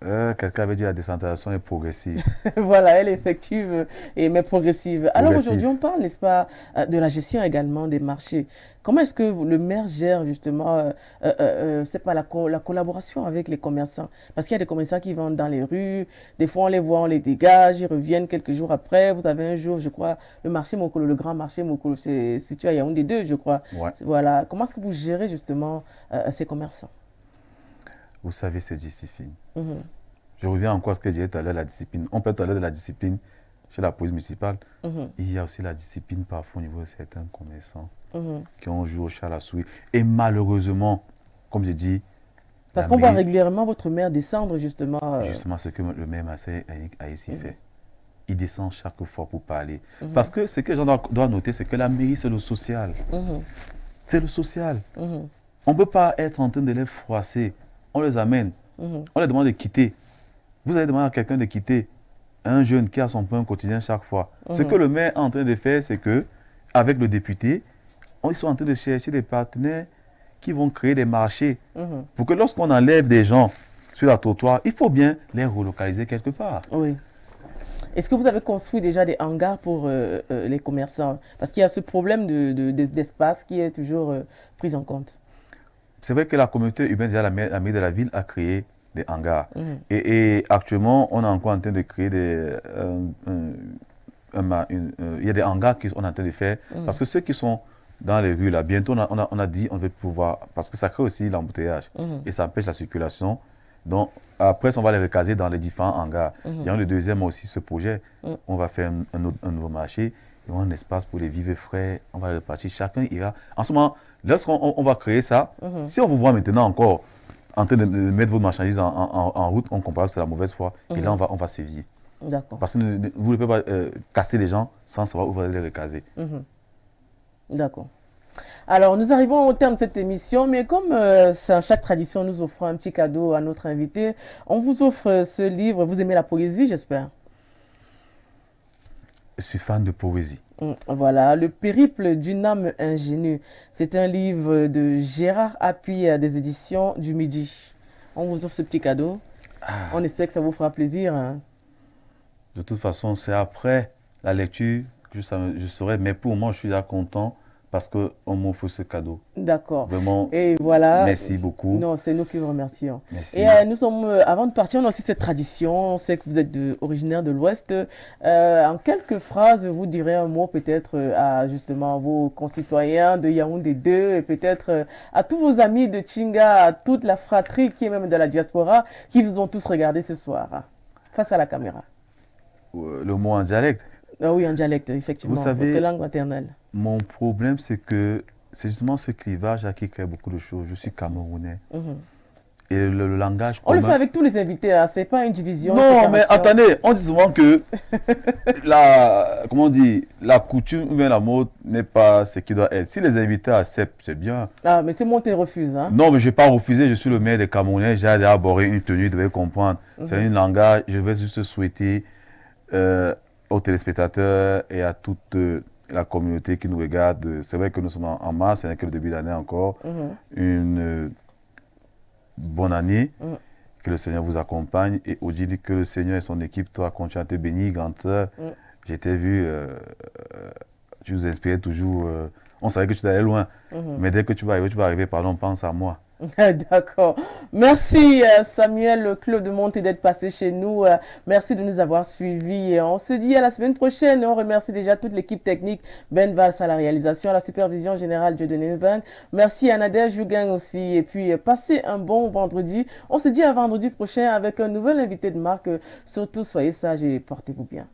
Quelqu'un avait dit la décentralisation est progressive. Voilà, elle est effective mais progressive. Alors Progressive. aujourd'hui, on parle, n'est-ce pas, de la gestion également des marchés. Comment est-ce que le maire gère justement, c'est pas la collaboration avec les commerçants? Parce qu'il y a des commerçants qui vendent dans les rues, des fois on les voit, on les dégage, ils reviennent quelques jours après. Vous avez un jour, je crois, le marché Mokolo, le grand marché Mokolo, c'est situé à Yaoundé 2, je crois. Ouais. Voilà, comment est-ce que vous gérez justement ces commerçants? Vous savez, c'est discipline. Mhm, Je reviens encore à ce que j'ai dit tout à l'heure, la discipline. On peut parler de la discipline, chez la police municipale. Mhm. Il y a aussi la discipline parfois au niveau de certains commerçants Mhm. qui ont joué au chat à la souris. Et malheureusement, comme je dis, Parce la qu'on voit mairie, régulièrement votre maire descendre justement. justement, ce que le maire Marseille a ici fait. Il descend chaque fois pour parler. Mhm. Parce que ce que les gens doivent noter, c'est que la mairie, c'est le social. Mhm. C'est le social. Mhm. On ne peut pas être en train de les froisser. On les amène. Mhm. On les demande de quitter. Vous allez demander à quelqu'un de quitter un jeune qui a son pain quotidien chaque fois. Ce que le maire est en train de faire, c'est que, avec le député, ils sont en train de chercher des partenaires qui vont créer des marchés. Mhm. Pour que lorsqu'on enlève des gens sur la trottoir, il faut bien les relocaliser quelque part. Oui. Est-ce que vous avez construit déjà des hangars pour les commerçants? Parce qu'il y a ce problème d'espace qui est toujours pris en compte. C'est vrai que la communauté urbaine, déjà la mairie de la ville, a créé des hangars. Mhm. Et actuellement, on est encore en train de créer il y a des hangars qu'on est en train de faire. Parce que ceux qui sont dans les rues, là, bientôt, on a dit on veut pouvoir. Parce que ça crée aussi l'embouteillage. Et ça empêche la circulation. Donc, après, on va les recaser dans les différents hangars. Il y a le deuxième aussi, ce projet. On va faire un nouveau marché. Il y aura un espace pour les vivres frais. On va les répartir. Chacun ira. En ce moment, lorsqu'on va créer ça, si on vous voit maintenant encore en train de mettre vos marchandises en route, on comprend que c'est la mauvaise foi. Et là, on va sévir. D'accord. Parce que vous ne pouvez pas casser les gens sans savoir où vous allez les recaser. D'accord. Alors, nous arrivons au terme de cette émission, mais comme chaque tradition nous offre un petit cadeau à notre invité, on vous offre ce livre. Vous aimez la poésie, j'espère? Je suis fan de poésie. Voilà, Le périple d'une âme ingénue. C'est un livre de Gérard Appy des éditions du Midi. On vous offre ce petit cadeau. On espère que ça vous fera plaisir. Hein. De toute façon, c'est après la lecture que je saurai. Mais pour moi, je suis déjà content parce qu'on m'offre ce cadeau. D'accord. Vraiment, et voilà. Merci beaucoup. Non, c'est nous qui vous remercions. Merci. Et nous sommes, avant de partir, on a aussi cette tradition. On sait que vous êtes originaire de l'Ouest. En quelques phrases, vous direz un mot peut-être à justement vos concitoyens de Yaoundé 2 et peut-être à tous vos amis de Tchinga, à toute la fratrie qui est même de la diaspora, qui vous ont tous regardé ce soir, face à la caméra. Le mot en dialecte. Ah oui, en dialecte, effectivement. Vous savez, votre langue maternelle. Mon problème, c'est que c'est justement ce clivage qui crée beaucoup de choses. Je suis camerounais. Et le langage commun... On le fait avec tous les invités, hein. C'est pas une division. Non, mais attendez, on dit souvent que comment on dit, la coutume ou bien la mode n'est pas ce qui doit être. Si les invités acceptent, c'est bien. Ah, mais c'est moi qui refuse. Hein. Non, mais je n'ai pas refusé, je suis le maire des Camerounais, j'ai abordé une tenue, vous devez comprendre. C'est un langage, je vais juste souhaiter aux téléspectateurs et à toute la communauté qui nous regarde. C'est vrai que nous sommes en mars, ce n'est que le début d'année encore. Une bonne année, que le Seigneur vous accompagne et au dit que le Seigneur et son équipe, toi, continuent à te bénir, grande sœur. J'ai été vu, tu nous inspirais toujours. On savait que tu allais loin, mais dès que tu vas arriver, pardon, pense à moi. D'accord. Merci Samuel Claude de Monté d'être passé chez nous. Merci de nous avoir suivis. On se dit à la semaine prochaine. On remercie déjà toute l'équipe technique, Ben Valls à la réalisation, à la supervision générale Dieudonné Bang. Merci à Nadège Jougang aussi. Et puis passez un bon vendredi. On se dit à vendredi prochain avec un nouvel invité de marque. Surtout soyez sages et portez-vous bien.